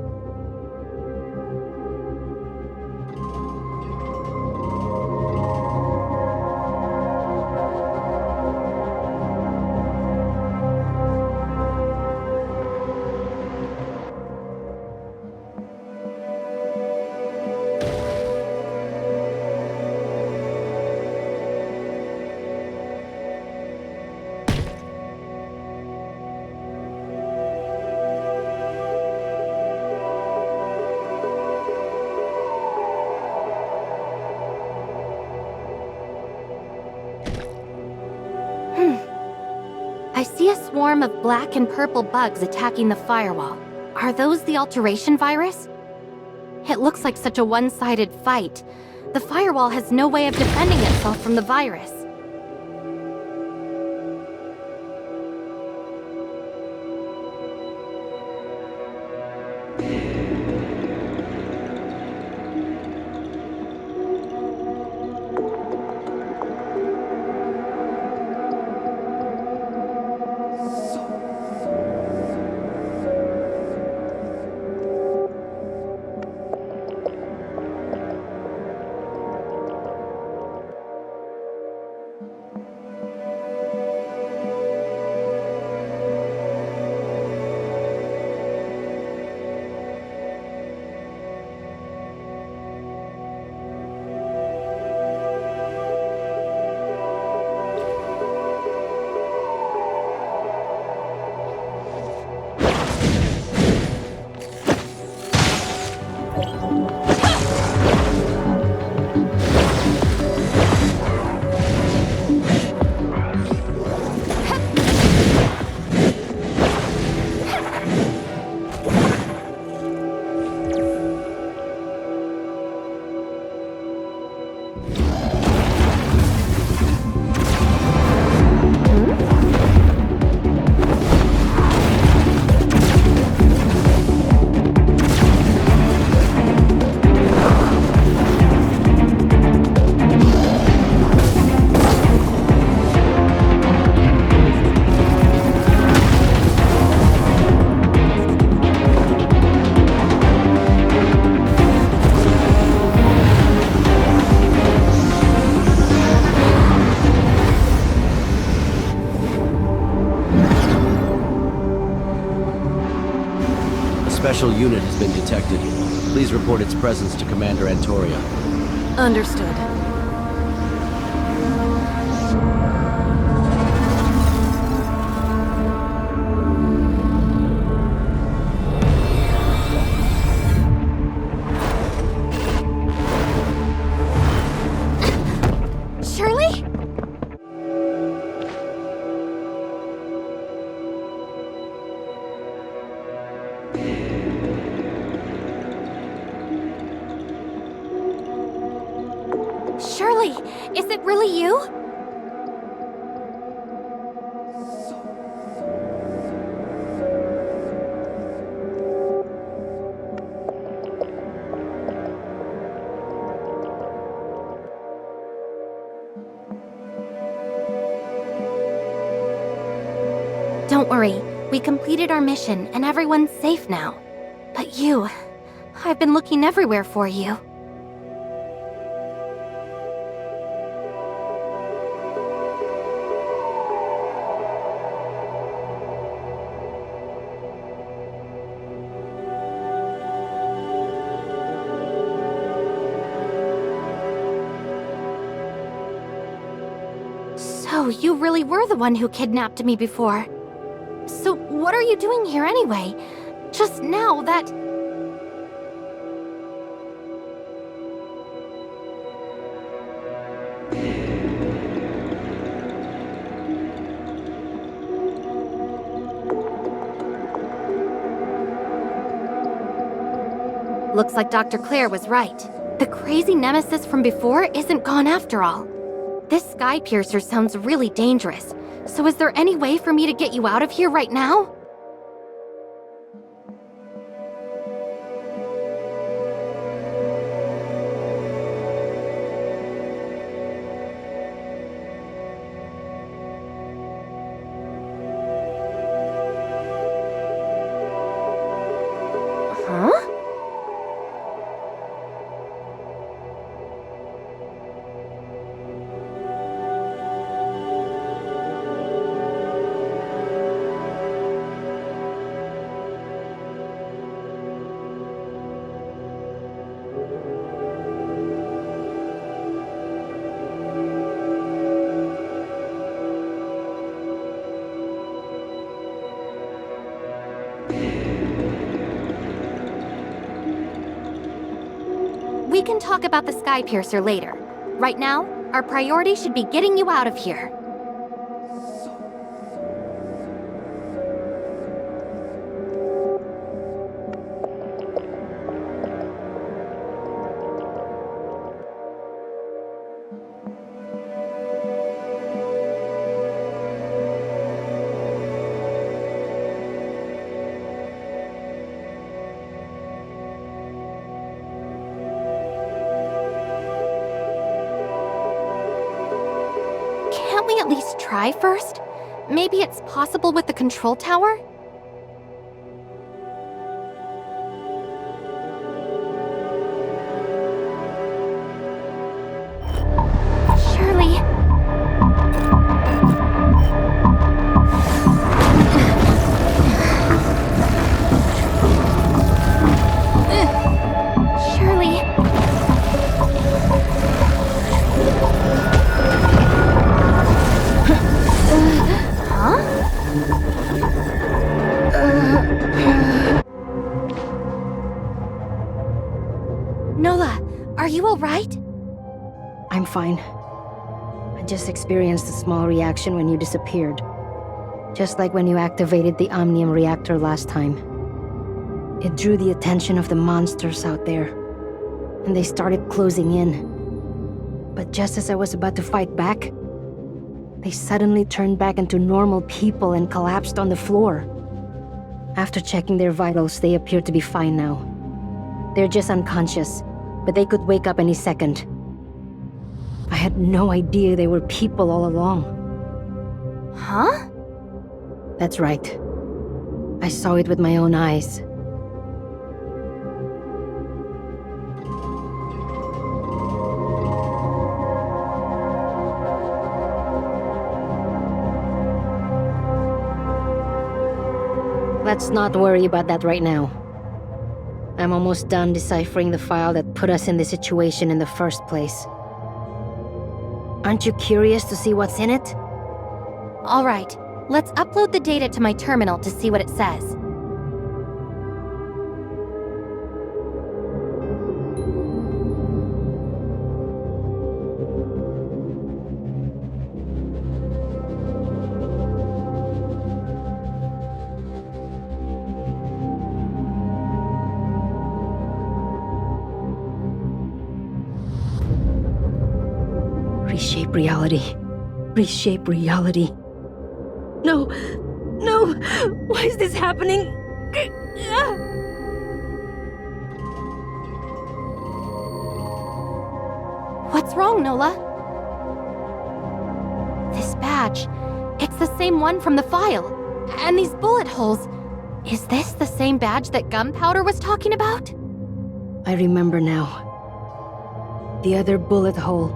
I see a swarm of black and purple bugs attacking the firewall. Are those the alteration virus? It looks like such a one-sided fight. The firewall has no way of defending itself from the virus. Special unit has been detected. Please report its presence to Commander Antoria. Understood. Shirley? Shirley, is it really you? Don't worry, we completed our mission and everyone's safe now. But you, I've been looking everywhere for you. So you really were the one who kidnapped me before. So what are you doing here anyway? Just now that... Looks like Dr. Claire was right. The crazy nemesis from before isn't gone after all. This sky piercer sounds really dangerous. So is there any way for me to get you out of here right now? Huh? We can talk about the sky piercer later. Right now, our priority should be getting you out of here. Can't we at least try first? Maybe it's possible with the control tower? Surely... Surely... Nola, are you alright? I'm fine. I just experienced a small reaction when you disappeared. Just like when you activated the Omnium reactor last time. It drew the attention of the monsters out there, and they started closing in. But just as I was about to fight back, they suddenly turned back into normal people and collapsed on the floor. After checking their vitals, they appear to be fine now. They're just unconscious, but they could wake up any second. I had no idea they were people all along. Huh? That's right. I saw it with my own eyes. Let's not worry about that right now. I'm almost done deciphering the file that put us in this situation in the first place. Aren't you curious to see what's in it? Alright, let's upload the data to my terminal to see what it says. Reshape reality. Reshape reality. No! No! Why is this happening? What's wrong, Nola? This badge. It's the same one from the file. And these bullet holes. Is this the same badge that Gunpowder was talking about? I remember now. The other bullet hole.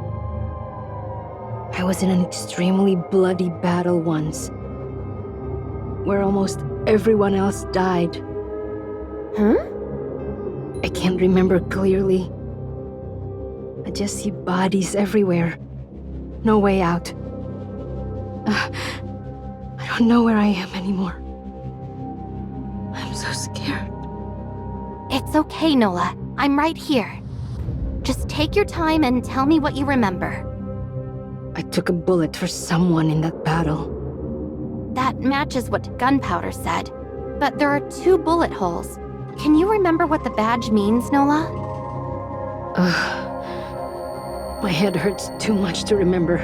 I was in an extremely bloody battle once, where almost everyone else died. Huh? I can't remember clearly. I just see bodies everywhere. No way out. I don't know where I am anymore. I'm so scared. It's okay, Nola. I'm right here. Just take your time and tell me what you remember. I took a bullet for someone in that battle. That matches what Gunpowder said. But there are 2 bullet holes. Can you remember what the badge means, Nola? My head hurts too much to remember.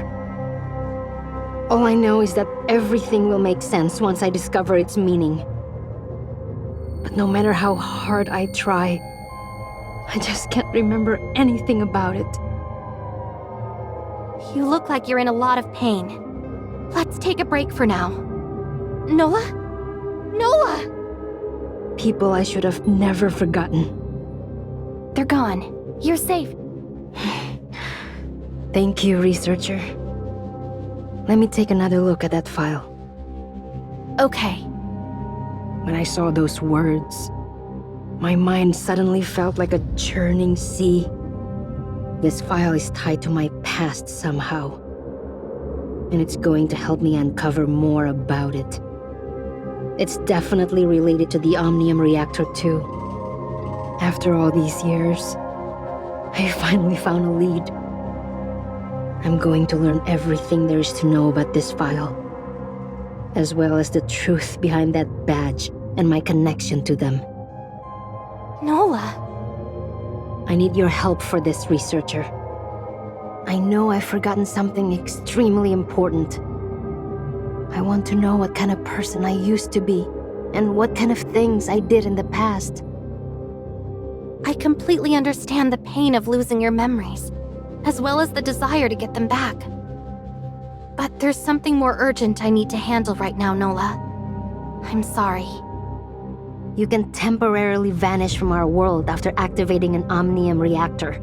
All I know is that everything will make sense once I discover its meaning. But no matter how hard I try, I just can't remember anything about it. You look like you're in a lot of pain. Let's take a break for now. Nola? Nola! People I should have never forgotten. They're gone. You're safe. Thank you, researcher. Let me take another look at that file. Okay. When I saw those words, my mind suddenly felt like a churning sea. This file is tied to my past somehow, and it's going to help me uncover more about it. It's definitely related to the Omnium reactor too. After all these years, I finally found a lead. I'm going to learn everything there is to know about this file, as well as the truth behind that badge and my connection to them. Nola. I need your help for this, researcher. I know I've forgotten something extremely important. I want to know what kind of person I used to be, and what kind of things I did in the past. I completely understand the pain of losing your memories, as well as the desire to get them back. But there's something more urgent I need to handle right now, Nola. I'm sorry. You can temporarily vanish from our world after activating an Omnium reactor.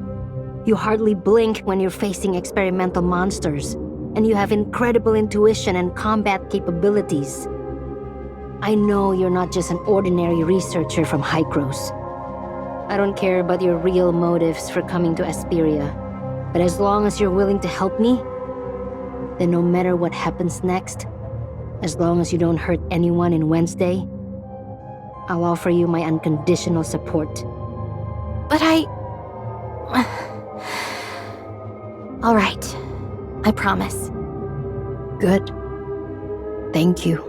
You hardly blink when you're facing experimental monsters, and you have incredible intuition and combat capabilities. I know you're not just an ordinary researcher from Hykros. I don't care about your real motives for coming to Aesperia, but as long as you're willing to help me, then no matter what happens next, as long as you don't hurt anyone in Wednesday, I'll offer you my unconditional support. But All right. I promise. Good. Thank you.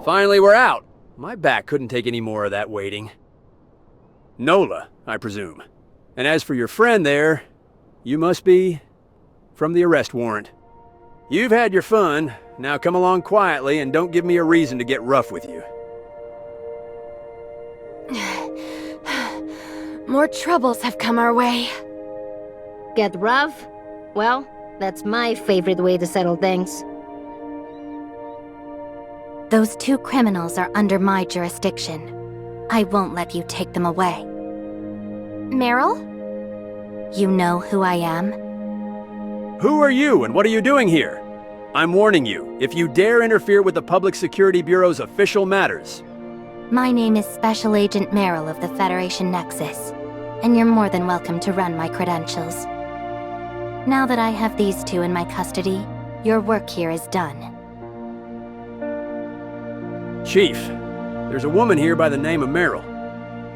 Finally, we're out. My back couldn't take any more of that waiting. Nola, I presume. And as for your friend there, you must be from the arrest warrant. You've had your fun. Now come along quietly and don't give me a reason to get rough with you. More troubles have come our way. Get rough? Well, that's my favorite way to settle things. Those two criminals are under my jurisdiction. I won't let you take them away. Meryl? You know who I am? Who are you and what are you doing here? I'm warning you, if you dare interfere with the Public Security Bureau's official matters. My name is Special Agent Meryl of the Federation Nexus, and you're more than welcome to run my credentials. Now that I have these two in my custody, your work here is done. Chief, there's a woman here by the name of Meryl.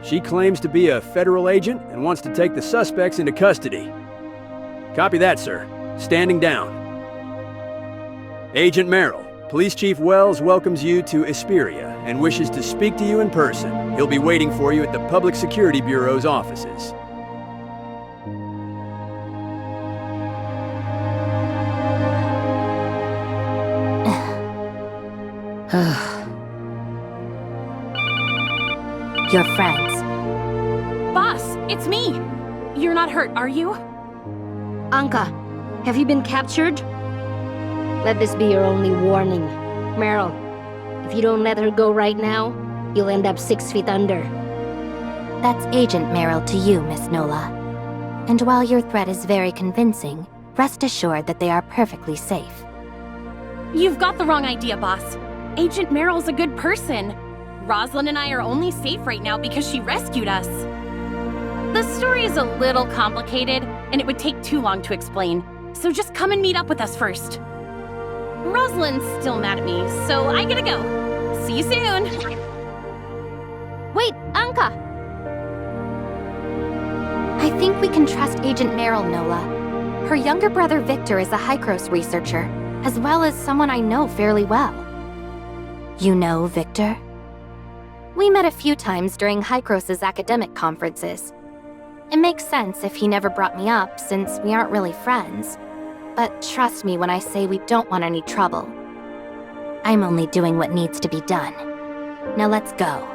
She claims to be a federal agent and wants to take the suspects into custody. Copy that, sir. Standing down. Agent Meryl, Police Chief Wells welcomes you to Aesperia and wishes to speak to you in person. He'll be waiting for you at the Public Security Bureau's offices. Your friends. Boss, it's me! You're not hurt, are you? Anka, have you been captured? Let this be your only warning. Meryl, if you don't let her go right now, you'll end up 6 feet under. That's Agent Meryl to you, Miss Nola. And while your threat is very convincing, rest assured that they are perfectly safe. You've got the wrong idea, boss. Agent Meryl's a good person. Rosalind and I are only safe right now because she rescued us. The story is a little complicated, and it would take too long to explain, so just come and meet up with us first. Rosalind's still mad at me, so I gotta go. See you soon! Wait, Anka! I think we can trust Agent Meryl, Nola. Her younger brother Victor is a Hykros researcher, as well as someone I know fairly well. You know Victor? We met a few times during Hykros' academic conferences. It makes sense if he never brought me up, since we aren't really friends. But trust me when I say we don't want any trouble. I'm only doing what needs to be done. Now let's go.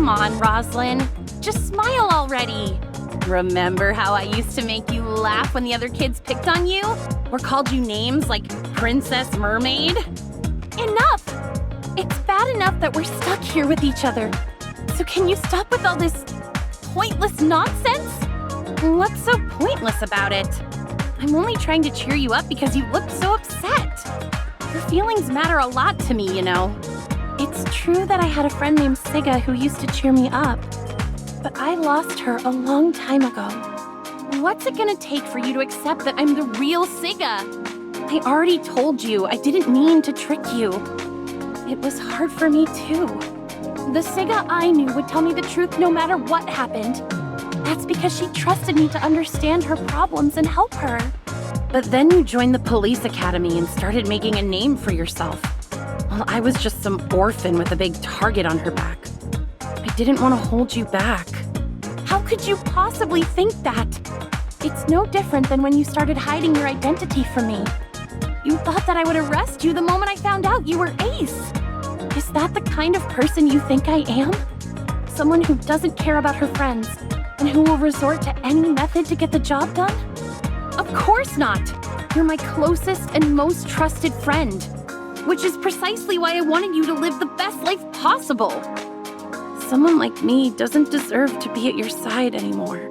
Come on, Roslyn. Just smile already. Remember how I used to make you laugh when the other kids picked on you? Or called you names like Princess Mermaid? Enough! It's bad enough that we're stuck here with each other. So can you stop with all this pointless nonsense? What's so pointless about it? I'm only trying to cheer you up because you look so upset. Your feelings matter a lot to me, you know. It's true that I had a friend named Siga who used to cheer me up, but I lost her a long time ago. What's it gonna take for you to accept that I'm the real Siga? I already told you I didn't mean to trick you. It was hard for me too. The Siga I knew would tell me the truth no matter what happened. That's because she trusted me to understand her problems and help her. But then you joined the police academy and started making a name for yourself. Well, I was just some orphan with a big target on her back. I didn't want to hold you back. How could you possibly think that? It's no different than when you started hiding your identity from me. You thought that I would arrest you the moment I found out you were Ace. Is that the kind of person you think I am? Someone who doesn't care about her friends and who will resort to any method to get the job done? Of course not! You're my closest and most trusted friend, which is precisely why I wanted you to live the best life possible. Someone like me doesn't deserve to be at your side anymore.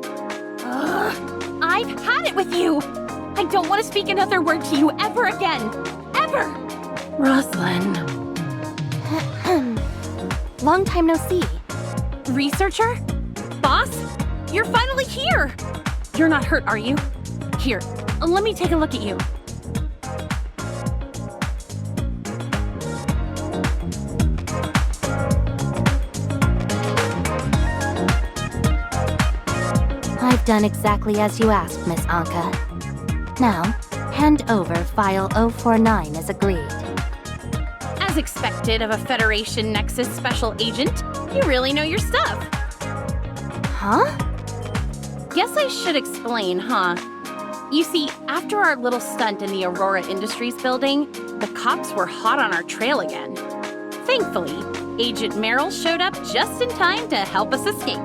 Ugh, I've had it with you! I don't want to speak another word to you ever again! Ever! Roslyn. Long time no see. Researcher? Boss? You're finally here! You're not hurt, are you? Here, let me take a look at you. I've done exactly as you asked, Miss Anka. Now, hand over File 049 as agreed. As expected of a Federation Nexus special agent, you really know your stuff. Huh? Guess I should explain, huh? You see, after our little stunt in the Aurora Industries building, the cops were hot on our trail again. Thankfully, Agent Merrill showed up just in time to help us escape.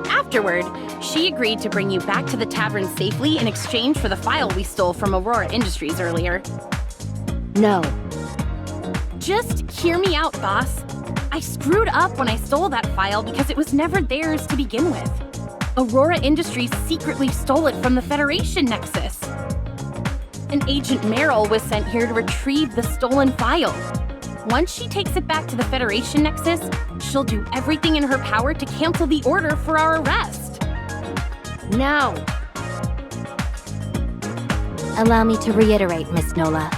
Afterward, she agreed to bring you back to the tavern safely in exchange for the file we stole from Aurora Industries earlier. No. Just hear me out, boss. I screwed up when I stole that file because it was never theirs to begin with. Aurora Industries secretly stole it from the Federation Nexus. And Agent Merrill was sent here to retrieve the stolen file. Once she takes it back to the Federation Nexus, she'll do everything in her power to cancel the order for our arrest. Now! Allow me to reiterate, Miss Nola.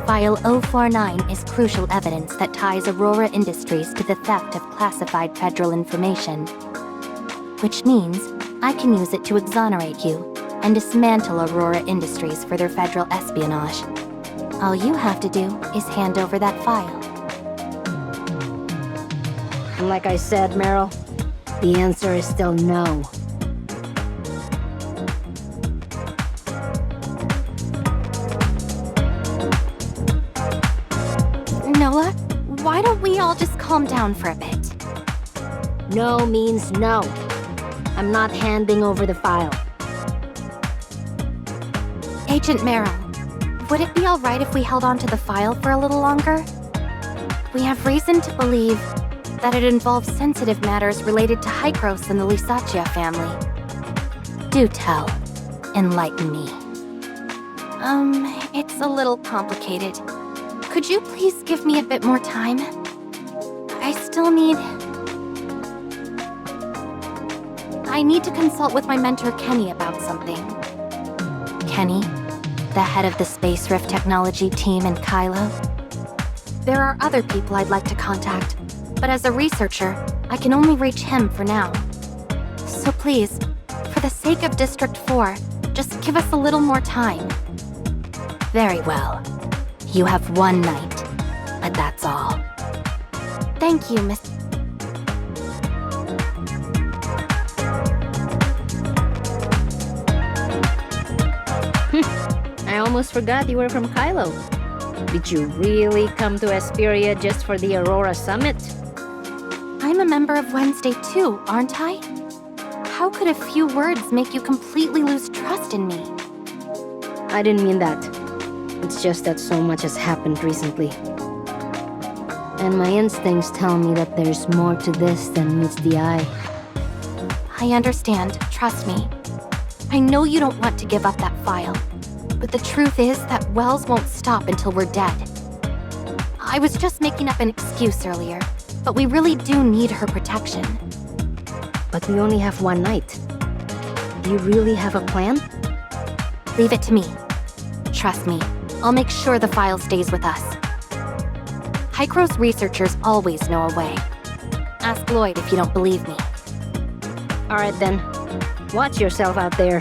File 049 is crucial evidence that ties Aurora Industries to the theft of classified federal information. Which means I can use it to exonerate you and dismantle Aurora Industries for their federal espionage. All you have to do is hand over that file. And like I said, Merrill, the answer is still no. Noah, why don't we all just calm down for a bit? No means no. I'm not handing over the file. Agent Merrill, would it be alright if we held on to the file for a little longer? We have reason to believe that it involves sensitive matters related to Hykros and the Lysaccia family. Do tell. Enlighten me. It's a little complicated. Could you please give me a bit more time? I still need... I need to consult with my mentor Kenny about something. Kenny, the head of the Space Rift Technology team in Kylo. There are other people I'd like to contact, but as a researcher, I can only reach him for now. So please, for the sake of District 4, just give us a little more time. Very well. You have one night, but that's all. Thank you, Miss... I almost forgot you were from Kylo. Did you really come to Aesperia just for the Aurora Summit? I'm a member of Wednesday too, aren't I? How could a few words make you completely lose trust in me? I didn't mean that. It's just that so much has happened recently. And my instincts tell me that there's more to this than meets the eye. I understand, trust me. I know you don't want to give up that file, but the truth is that Wells won't stop until we're dead. I was just making up an excuse earlier, but we really do need her protection. But we only have one night. Do you really have a plan? Leave it to me. Trust me, I'll make sure the file stays with us. Hykros researchers always know a way. Ask Lloyd if you don't believe me. Alright then. Watch yourself out there.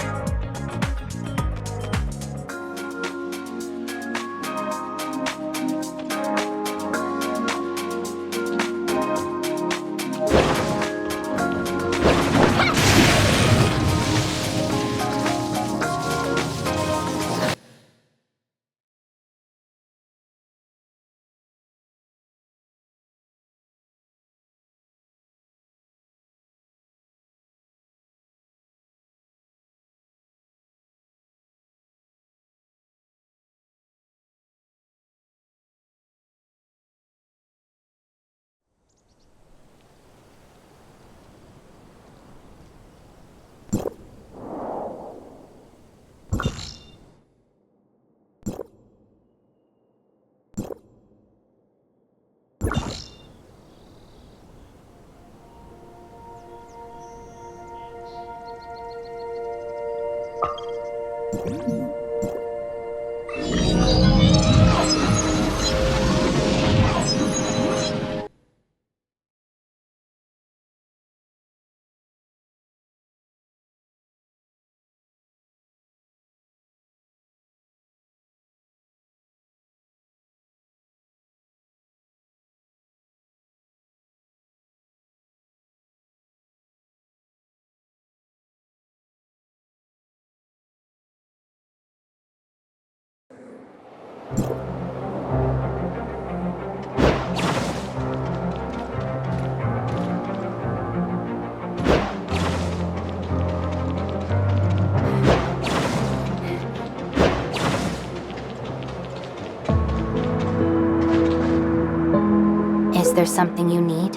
Is there something you need?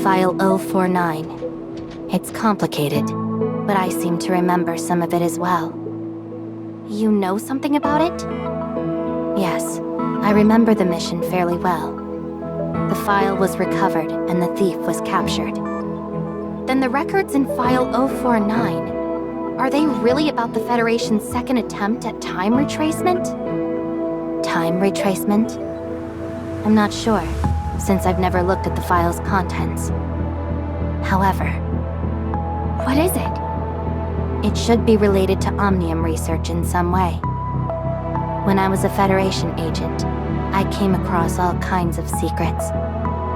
File 049. It's complicated, but I seem to remember some of it as well. You know something about it? Yes, I remember the mission fairly well. The file was recovered and the thief was captured. Then the records in File 049, are they really about the Federation's second attempt at time retracement? Time retracement? I'm not sure, since I've never looked at the file's contents. However, what is it? It should be related to Omnium research in some way. When I was a Federation agent, I came across all kinds of secrets,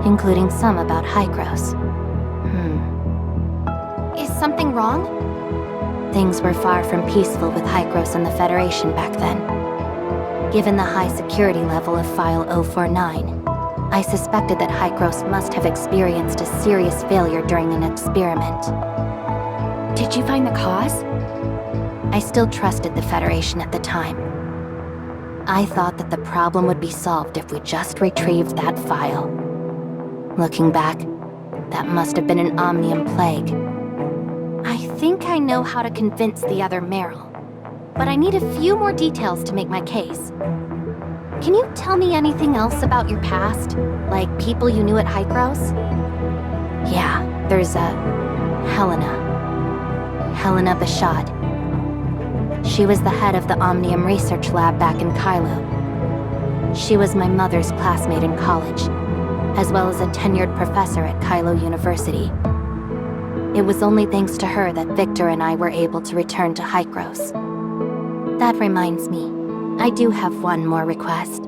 including some about Hykros. Is something wrong? Things were far from peaceful with Hykros and the Federation back then. Given the high security level of File 049, I suspected that Hykros must have experienced a serious failure during an experiment. Did you find the cause? I still trusted the Federation at the time. I thought that the problem would be solved if we just retrieved that file. Looking back, that must have been an Omnium plague. I think I know how to convince the other Meryl, but I need a few more details to make my case. Can you tell me anything else about your past? Like people you knew at Hykros? Yeah, there's Helena. Helena Bashad. She was the head of the Omnium Research Lab back in Kylo. She was my mother's classmate in college, as well as a tenured professor at Kylo University. It was only thanks to her that Victor and I were able to return to Hykros. That reminds me, I do have one more request.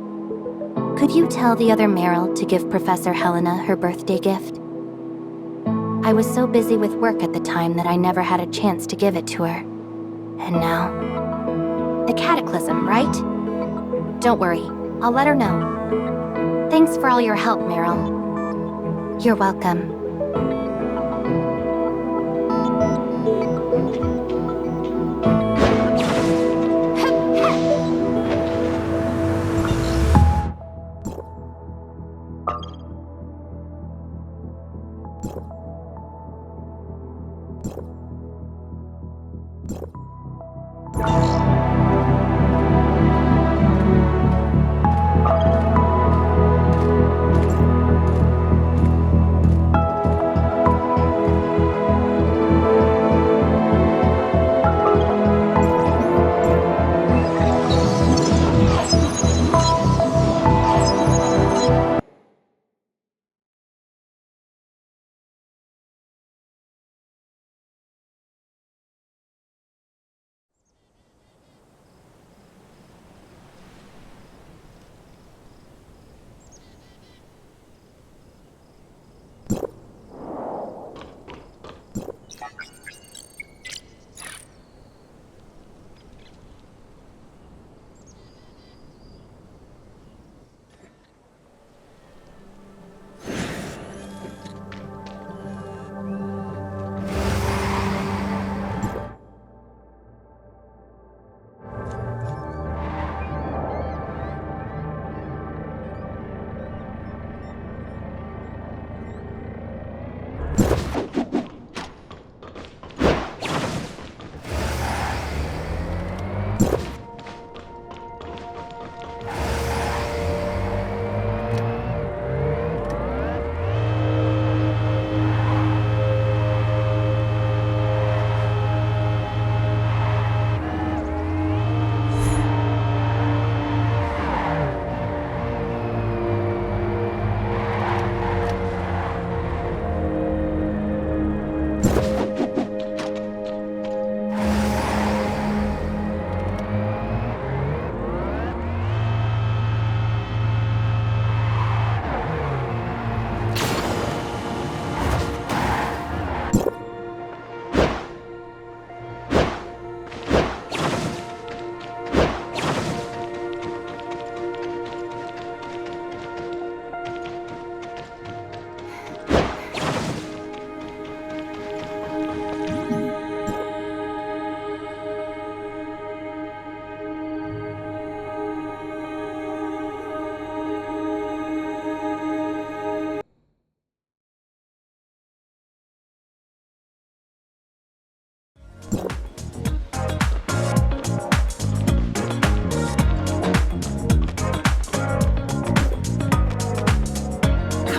Could you tell the other Meryl to give Professor Helena her birthday gift? I was so busy with work at the time that I never had a chance to give it to her. And now... The Cataclysm, right? Don't worry, I'll let her know. Thanks for all your help, Meryl. You're welcome.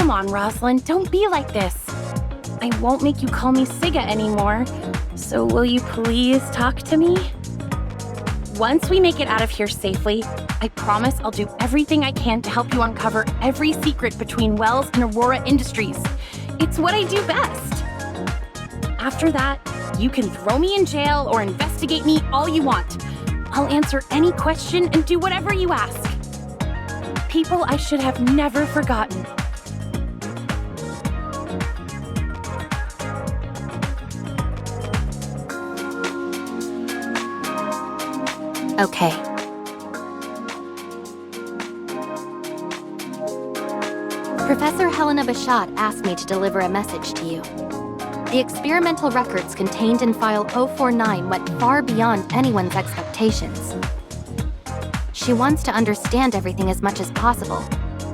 Come on, Rosalind, don't be like this. I won't make you call me Siga anymore. So will you please talk to me? Once we make it out of here safely, I promise I'll do everything I can to help you uncover every secret between Wells and Aurora Industries. It's what I do best. After that, you can throw me in jail or investigate me all you want. I'll answer any question and do whatever you ask. People I should have never forgotten. Okay. Professor Helena Bashat asked me to deliver a message to you. The experimental records contained in File 049 went far beyond anyone's expectations. She wants to understand everything as much as possible,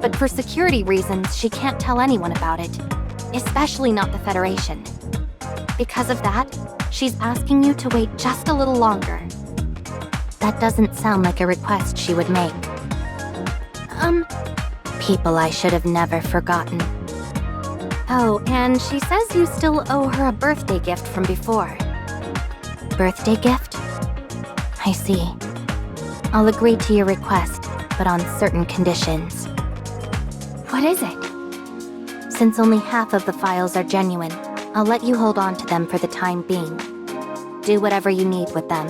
but for security reasons, she can't tell anyone about it, especially not the Federation. Because of that, she's asking you to wait just a little longer. That doesn't sound like a request she would make. People I should have never forgotten. Oh, and she says you still owe her a birthday gift from before. Birthday gift? I see. I'll agree to your request, but on certain conditions. What is it? Since only half of the files are genuine, I'll let you hold on to them for the time being. Do whatever you need with them.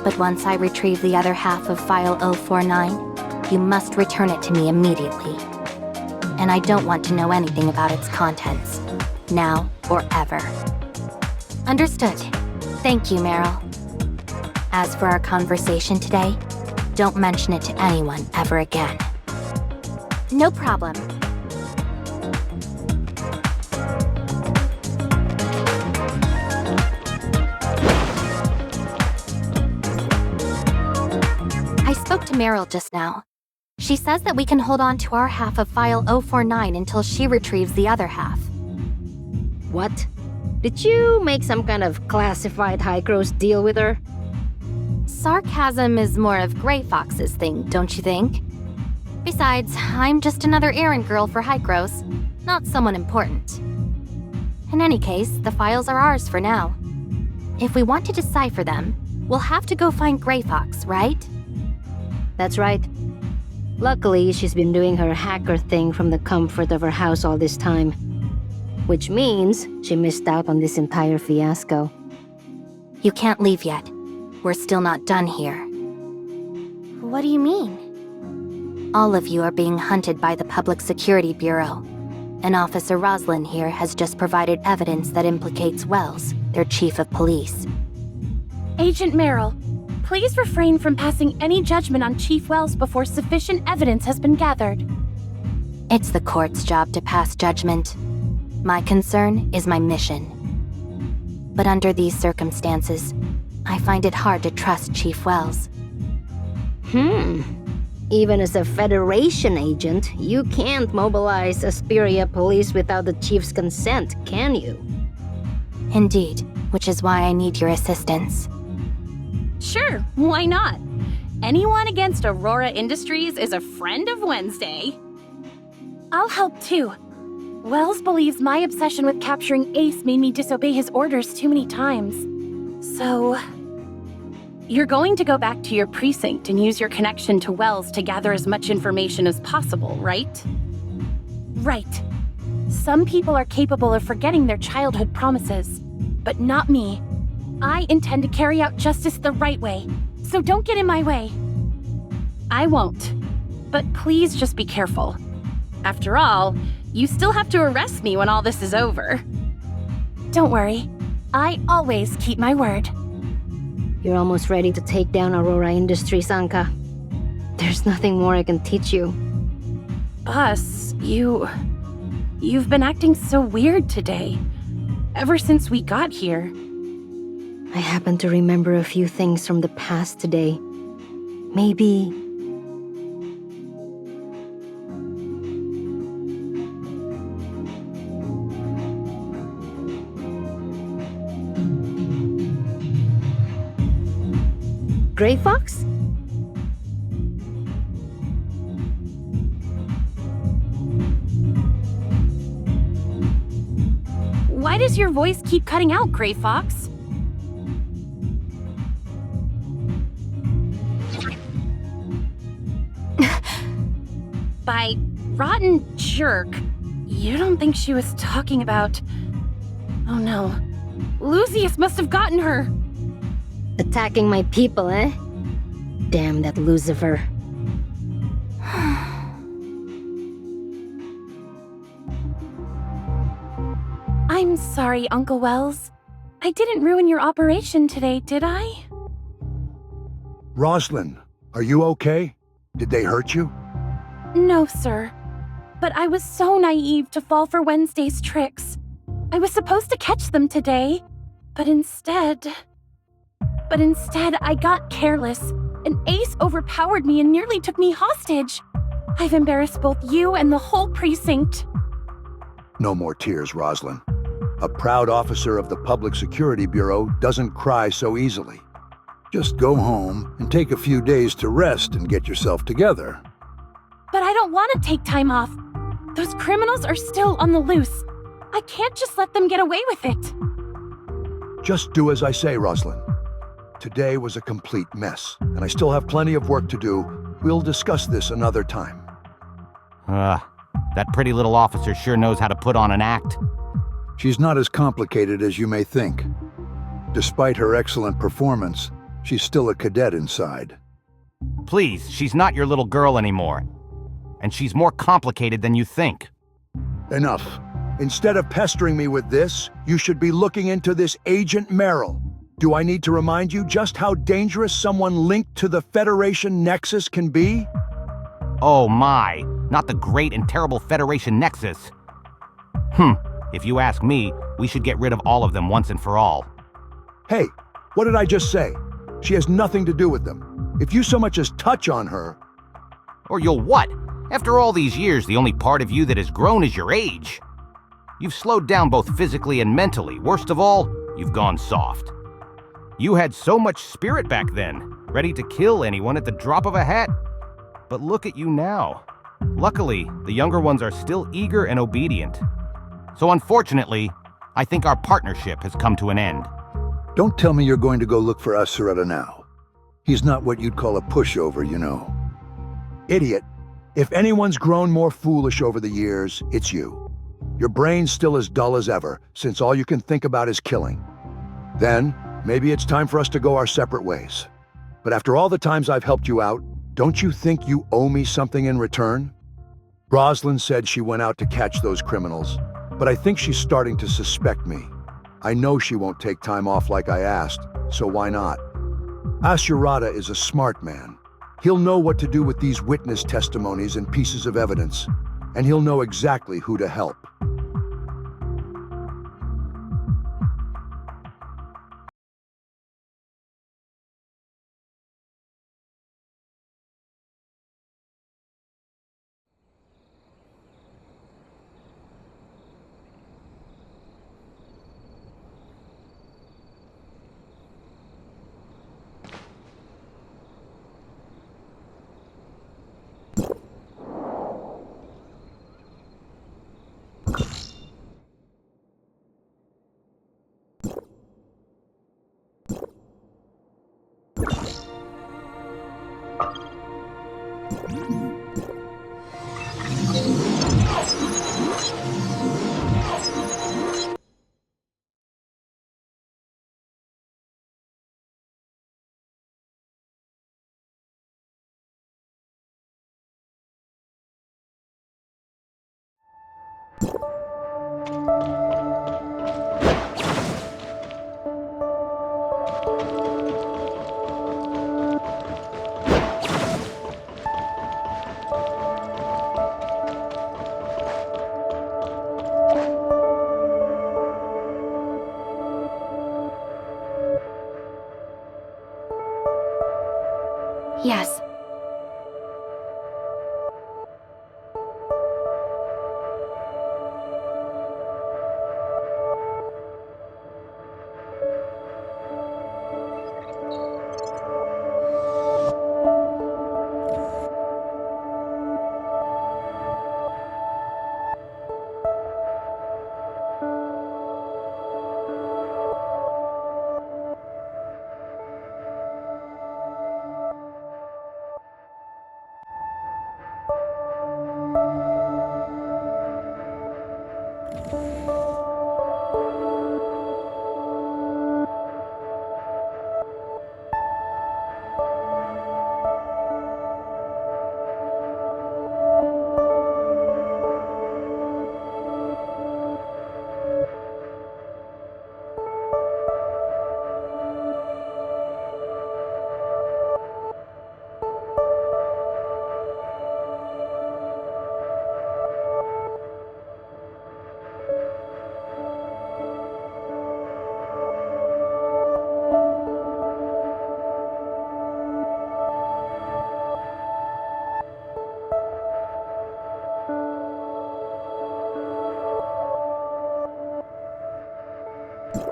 But once I retrieve the other half of File 049, you must return it to me immediately. And I don't want to know anything about its contents, now or ever. Understood. Thank you, Meryl. As for our conversation today, Don't mention it to anyone ever again. No problem. I spoke to Meryl just now. She says that we can hold on to our half of File 049 until she retrieves the other half. What? Did you make some kind of classified high-gross deal with her? Sarcasm is more of Grey Fox's thing, don't you think? Besides, I'm just another errand girl for Hykros, not someone important. In any case, the files are ours for now. If we want to decipher them, we'll have to go find Grey Fox, right? That's right. Luckily, she's been doing her hacker thing from the comfort of her house all this time. Which means she missed out on this entire fiasco. You can't leave yet. We're still not done here. What do you mean? All of you are being hunted by the Public Security Bureau. And Officer Roslyn here has just provided evidence that implicates Wells, their chief of police. Agent Meryl, please refrain from passing any judgment on Chief Wells before sufficient evidence has been gathered. It's the court's job to pass judgment. My concern is my mission. But under these circumstances, I find it hard to trust Chief Wells. Even as a Federation agent, you can't mobilize Aesperia police without the chief's consent, can you? Indeed, which is why I need your assistance. Sure, why not? Anyone against Aurora Industries is a friend of Wednesday. I'll help too. Wells believes my obsession with capturing Ace made me disobey his orders too many times. So... You're going to go back to your precinct and use your connection to Wells to gather as much information as possible, right? Right. Some people are capable of forgetting their childhood promises, but not me. I intend to carry out justice the right way, so don't get in my way. I won't, but please just be careful. After all, you still have to arrest me when all this is over. Don't worry, I always keep my word. You're almost ready to take down Aurora Industries, Anka. There's nothing more I can teach you. Boss, you've been acting so weird today. Ever since we got here. I happen to remember a few things from the past today. Maybe... Grey Fox? Why does your voice keep cutting out, Grey Fox? By rotten jerk, you don't think she was talking about... Oh no. Lucius must have gotten her! Attacking my people, eh? Damn that Lucifer. I'm sorry, Uncle Wells. I didn't ruin your operation today, did I? Roslyn, are you okay? Did they hurt you? No, sir. But I was so naive to fall for Wednesday's tricks. I was supposed to catch them today, but instead I got careless, and Ace overpowered me and nearly took me hostage. I've embarrassed both you and the whole precinct. No more tears, Roslyn. A proud officer of the Public Security Bureau doesn't cry so easily. Just go home and take a few days to rest and get yourself together. But I don't want to take time off. Those criminals are still on the loose. I can't just let them get away with it. Just do as I say, Roslyn. Today was a complete mess, and I still have plenty of work to do. We'll discuss this another time. That pretty little officer sure knows how to put on an act. She's not as complicated as you may think. Despite her excellent performance, she's still a cadet inside. Please, she's not your little girl anymore. And she's more complicated than you think. Enough. Instead of pestering me with this, you should be looking into this Agent Meryl. Do I need to remind you just how dangerous someone linked to the Federation Nexus can be? Oh my, not the great and terrible Federation Nexus. If you ask me, we should get rid of all of them once and for all. Hey, what did I just say? She has nothing to do with them. If you so much as touch on her... Or you'll what? After all these years, the only part of you that has grown is your age. You've slowed down both physically and mentally. Worst of all, you've gone soft. You had so much spirit back then, ready to kill anyone at the drop of a hat. But look at you now. Luckily, the younger ones are still eager and obedient. So unfortunately, I think our partnership has come to an end. Don't tell me you're going to go look for Aesperia now. He's not what you'd call a pushover, you know. Idiot. If anyone's grown more foolish over the years, it's you. Your brain's still as dull as ever, since all you can think about is killing. Then, maybe it's time for us to go our separate ways. But after all the times I've helped you out, don't you think you owe me something in return? Rosalind said she went out to catch those criminals, but I think she's starting to suspect me. I know she won't take time off like I asked, so why not? Aesperia is a smart man. He'll know what to do with these witness testimonies and pieces of evidence, and he'll know exactly who to help. Yes.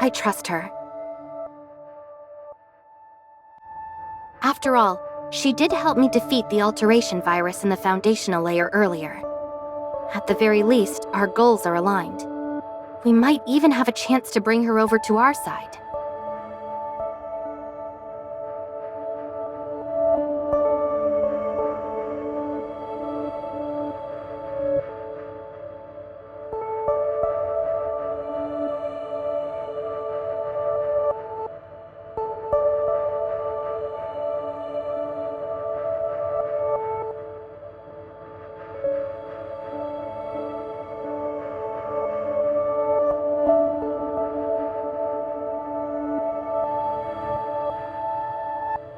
I trust her. After all, she did help me defeat the alteration virus in the foundational layer earlier. At the very least, our goals are aligned. We might even have a chance to bring her over to our side.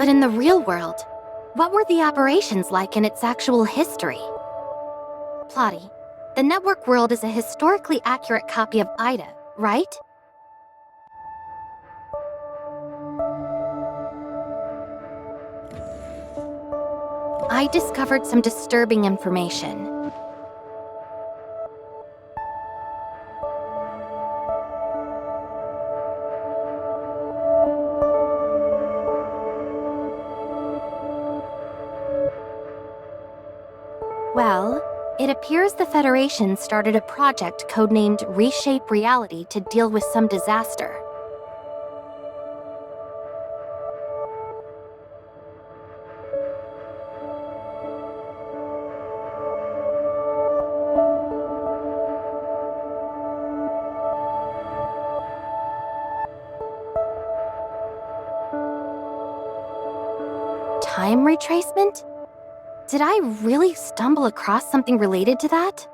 But in the real world, what were the aberrations like in its actual history? Plotty, the network world is a historically accurate copy of Ida, right? I discovered some disturbing information. Well, it appears the Federation started a project codenamed Reshape Reality to deal with some disaster. Time retracement? Did I really stumble across something related to that?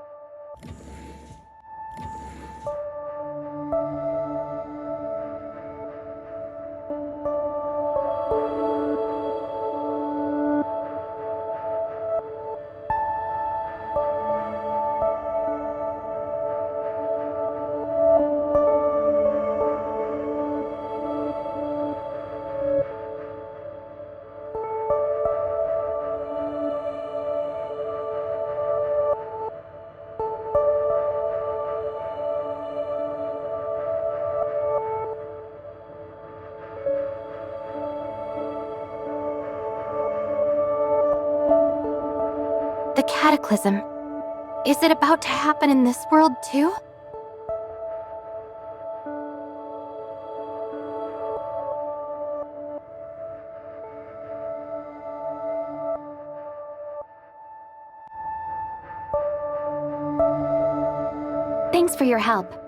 The Cataclysm. Is it about to happen in this world too? Thanks for your help.